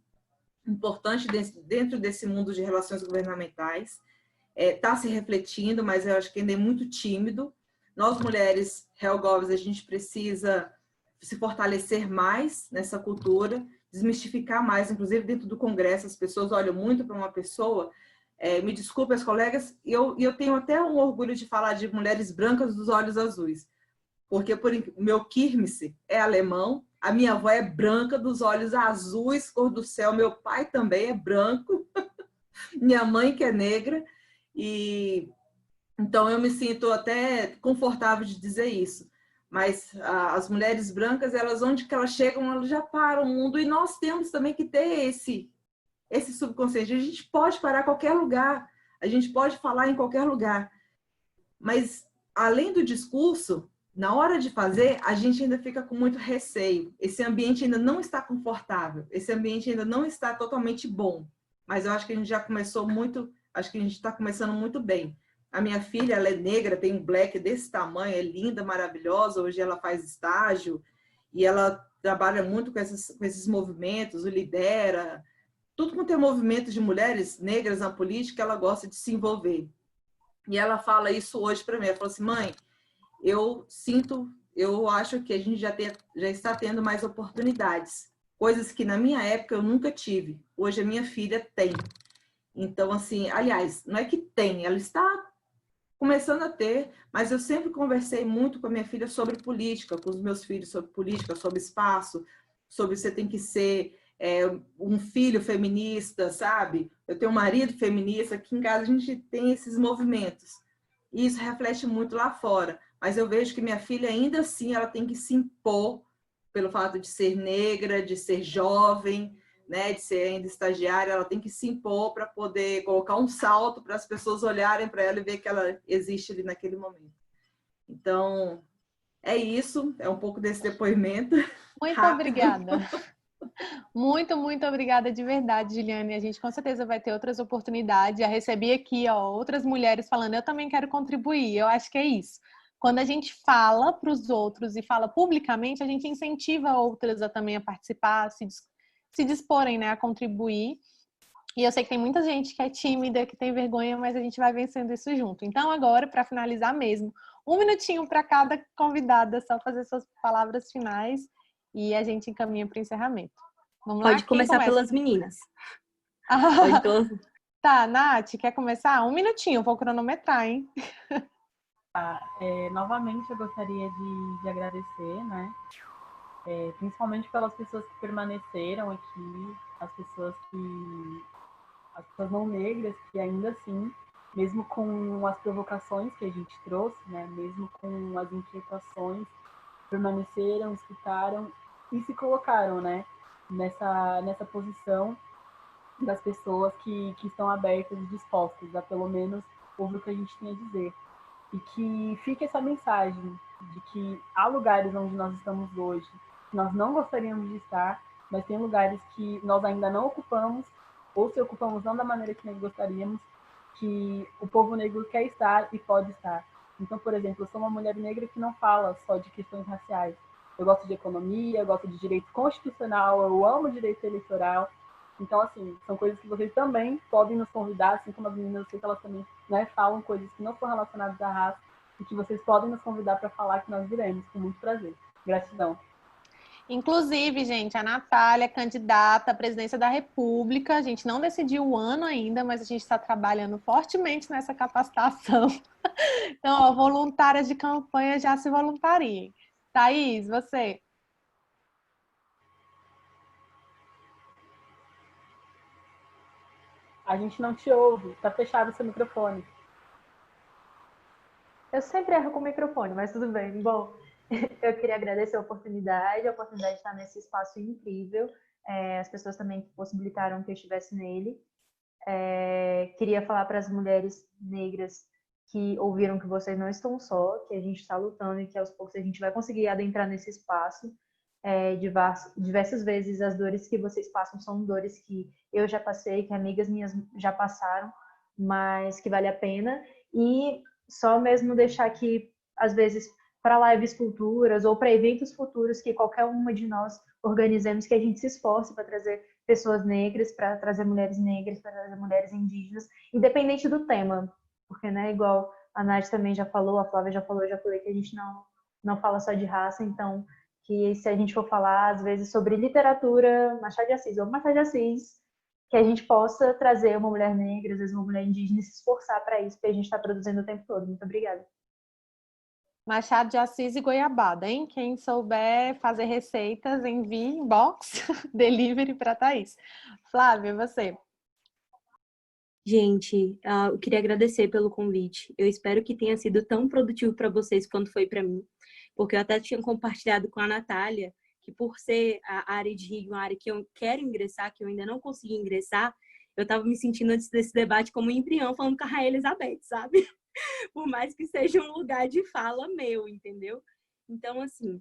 importante dentro desse mundo de relações governamentais. Está se refletindo, mas eu acho que ainda é muito tímido. Nós, mulheres helgovs, a gente precisa se fortalecer mais nessa cultura, desmistificar mais, inclusive dentro do Congresso, as pessoas olham muito para uma pessoa, me desculpe as colegas, e eu tenho até um orgulho de falar de mulheres brancas dos olhos azuis, porque meu Kirmesse é alemão, a minha avó é branca dos olhos azuis, cor do céu, meu pai também é branco, minha mãe que é negra. E então eu me sinto até confortável de dizer isso. Mas as mulheres brancas, elas onde que elas chegam, elas já param o mundo, e nós temos também que ter esse subconsciente. A gente pode parar em qualquer lugar, a gente pode falar em qualquer lugar, mas além do discurso, na hora de fazer, a gente ainda fica com muito receio. Esse ambiente ainda não está confortável, esse ambiente ainda não está totalmente bom, mas eu acho que a gente já começou muito, acho que a gente está começando muito bem. A minha filha, ela é negra, tem um black desse tamanho, é linda, maravilhosa, hoje ela faz estágio, e ela trabalha muito com esses movimentos, o lidera, tudo quanto é movimento de mulheres negras na política, ela gosta de se envolver. E ela fala isso hoje para mim, ela falou assim, mãe, eu acho que a gente já está tendo mais oportunidades, coisas que na minha época eu nunca tive, hoje a minha filha tem. Então, assim, aliás, não é que tem, ela está começando a ter, mas eu sempre conversei muito com a minha filha sobre política, com os meus filhos sobre política, sobre espaço, sobre você tem que ser um filho feminista, sabe? Eu tenho um marido feminista, aqui em casa a gente tem esses movimentos. E isso reflete muito lá fora. Mas eu vejo que minha filha, ainda assim, ela tem que se impor pelo fato de ser negra, de ser jovem, né, de ser ainda estagiária, ela tem que se impor para poder colocar um salto para as pessoas olharem para ela e ver que ela existe ali naquele momento. Então, é isso, é um pouco desse depoimento. Muito rápido. Obrigada. Muito obrigada de verdade, Giliane. A gente com certeza vai ter outras oportunidades. Já recebi aqui, outras mulheres falando, eu também quero contribuir. Eu acho que é isso. Quando a gente fala para os outros e fala publicamente, a gente incentiva outras a também a participar, se disporem, né, a contribuir. E eu sei que tem muita gente que é tímida, que tem vergonha, mas a gente vai vencendo isso junto. Então, agora, para finalizar mesmo, 1 minutinho para cada convidada, só fazer suas palavras finais e a gente encaminha para o encerramento. Vamos lá? Pode começar pelas meninas. Pode pelas... Tá, Nath, quer começar? 1 minutinho, vou cronometrar, hein? Novamente, eu gostaria de agradecer, né? Principalmente pelas pessoas que permaneceram aqui, as pessoas não negras, que ainda assim, mesmo com as provocações que a gente trouxe, né? Mesmo com as inquietações, permaneceram, escutaram e se colocaram, né? Nessa posição das pessoas que estão abertas e dispostas a pelo menos ouvir o que a gente tem a dizer. E que fique essa mensagem de que há lugares onde nós estamos hoje que nós não gostaríamos de estar, mas tem lugares que nós ainda não ocupamos, ou se ocupamos não da maneira que nós gostaríamos, que o povo negro quer estar e pode estar. Então, por exemplo, eu sou uma mulher negra que não fala só de questões raciais. Eu gosto de economia, eu gosto de direito constitucional, eu amo direito eleitoral. Então, assim, são coisas que vocês também podem nos convidar, assim como as meninas, eu sei que elas também, né, falam coisas que não são relacionadas à raça e que vocês podem nos convidar para falar, que nós viremos, com muito prazer. Gratidão. Inclusive, gente, a Natália é candidata à presidência da República. A gente não decidiu o ano ainda, mas a gente está trabalhando fortemente nessa capacitação. Então, voluntárias de campanha já se voluntariem. Thaís, você? A gente não te ouve, está fechado o seu microfone. Eu sempre erro com o microfone, mas tudo bem. Bom, eu queria agradecer a oportunidade de estar nesse espaço incrível, as pessoas também que possibilitaram que eu estivesse nele. Queria falar para as mulheres negras que ouviram que vocês não estão só, que a gente está lutando e que aos poucos a gente vai conseguir adentrar nesse espaço. Diversas vezes as dores que vocês passam são dores que eu já passei, que amigas minhas já passaram, mas que vale a pena. E só mesmo deixar aqui, às vezes, para lives futuras ou para eventos futuros que qualquer uma de nós organizemos, que a gente se esforce para trazer pessoas negras, para trazer mulheres negras, para trazer mulheres indígenas, independente do tema, porque, né, igual a Nath também já falou, a Flávia já falou, eu já falei que a gente não fala só de raça, então que se a gente for falar, às vezes, sobre literatura, Machado de Assis, que a gente possa trazer uma mulher negra, às vezes uma mulher indígena, e se esforçar para isso, que a gente está produzindo o tempo todo. Muito obrigada. Machado de Assis e goiabada, hein? Quem souber fazer receitas, envie inbox, delivery para Thaís. Flávia, você? Gente, eu queria agradecer pelo convite. Eu espero que tenha sido tão produtivo para vocês quanto foi para mim, porque eu até tinha compartilhado com a Natália que, por ser a área de RIG, uma área que eu quero ingressar, que eu ainda não consegui ingressar, eu estava me sentindo antes desse debate como um embrião falando com a Rainha Elizabeth, sabe? Por mais que seja um lugar de fala meu, entendeu? Então, assim,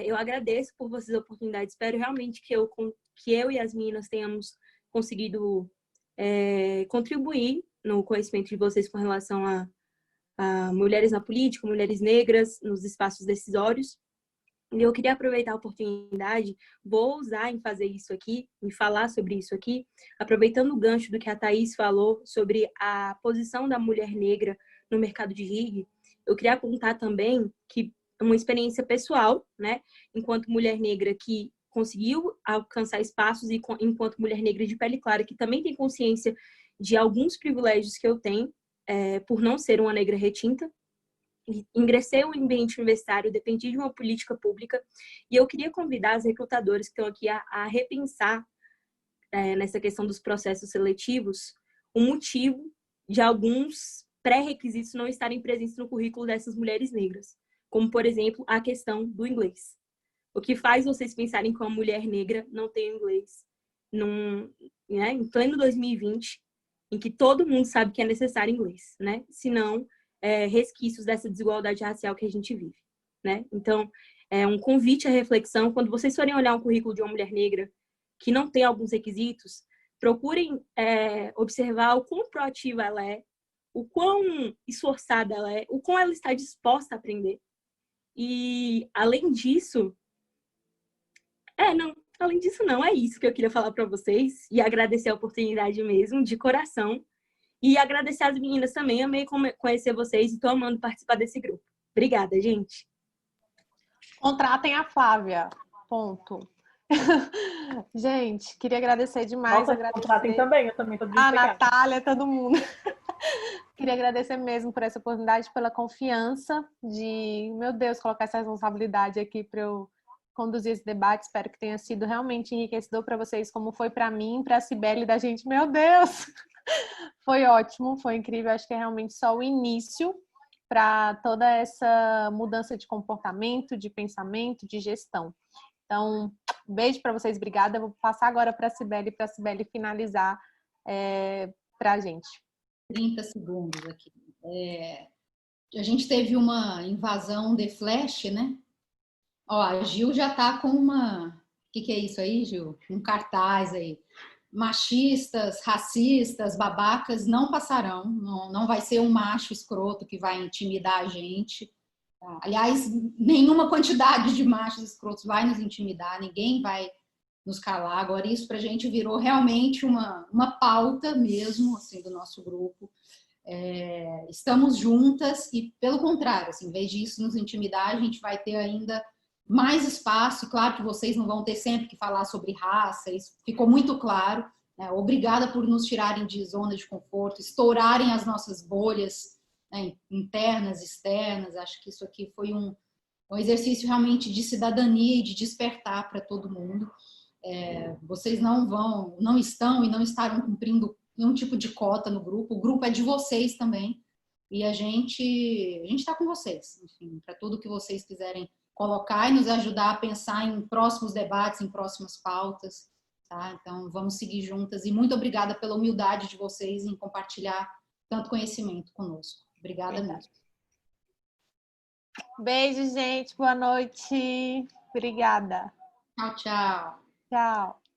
eu agradeço por vocês a oportunidade. Espero realmente que eu e as meninas tenhamos conseguido contribuir no conhecimento de vocês com relação a mulheres na política, mulheres negras nos espaços decisórios. E eu queria aproveitar a oportunidade, vou ousar em fazer isso aqui, em falar sobre isso aqui, aproveitando o gancho do que a Thaís falou sobre a posição da mulher negra no mercado de RIG. Eu queria apontar também que uma experiência pessoal, né, enquanto mulher negra que conseguiu alcançar espaços e enquanto mulher negra de pele clara que também tem consciência de alguns privilégios que eu tenho por não ser uma negra retinta. Ingressei no ambiente universitário, dependi de uma política pública e eu queria convidar as recrutadoras que estão aqui a repensar nessa questão dos processos seletivos o motivo de alguns pré-requisitos não estarem presentes no currículo dessas mulheres negras, como, por exemplo, a questão do inglês. O que faz vocês pensarem que uma mulher negra não tem inglês em pleno 2020, em que todo mundo sabe que é necessário inglês, né? Senão, resquícios dessa desigualdade racial que a gente vive, né? Então, é um convite à reflexão. Quando vocês forem olhar um currículo de uma mulher negra que não tem alguns requisitos, procurem observar o quão proativa ela é, o quão esforçada ela é, o quão ela está disposta a aprender. E, além disso, não, é isso que eu queria falar para vocês e agradecer a oportunidade mesmo, de coração. E agradecer às meninas também, amei conhecer vocês e estou amando participar desse grupo. Obrigada, gente. Contratem a Flávia. Ponto. Gente, queria agradecer demais. Nossa, contratem também, eu também estou desempregada. A Natália, todo mundo. Queria agradecer mesmo por essa oportunidade, pela confiança de, meu Deus, colocar essa responsabilidade aqui para eu conduzir esse debate. Espero que tenha sido realmente enriquecedor para vocês, como foi para mim, para a Cibele da gente. Meu Deus! Foi ótimo, foi incrível. Acho que é realmente só o início para toda essa mudança de comportamento, de pensamento, de gestão. Então, beijo para vocês, obrigada. Eu vou passar agora para a Cibele finalizar para a gente. 30 segundos aqui. A gente teve uma invasão de flash, né? Ó, a Gil já tá com uma... O que é isso aí, Gil? Um cartaz aí. Machistas, racistas, babacas não passarão. Não vai ser um macho escroto que vai intimidar a gente. Aliás, nenhuma quantidade de machos escrotos vai nos intimidar, ninguém vai nos calar. Agora, isso para a gente virou realmente uma pauta mesmo, assim, do nosso grupo. Estamos juntas e, pelo contrário, assim, em vez disso nos intimidar, a gente vai ter ainda mais espaço. E claro que vocês não vão ter sempre que falar sobre raça, isso ficou muito claro, né? Obrigada por nos tirarem de zona de conforto, estourarem as nossas bolhas, né, internas, externas. Acho que isso aqui foi um exercício realmente de cidadania e de despertar para todo mundo. Vocês não estão e não estarão cumprindo nenhum tipo de cota no grupo. O grupo é de vocês também. E a gente está com vocês, enfim, para tudo que vocês quiserem colocar e nos ajudar a pensar em próximos debates, em próximas pautas, tá? Então, vamos seguir juntas. E muito obrigada pela humildade de vocês em compartilhar tanto conhecimento conosco. Obrigada mesmo. Beijo, gente. Boa noite. Obrigada. Tchau, tchau. Tchau.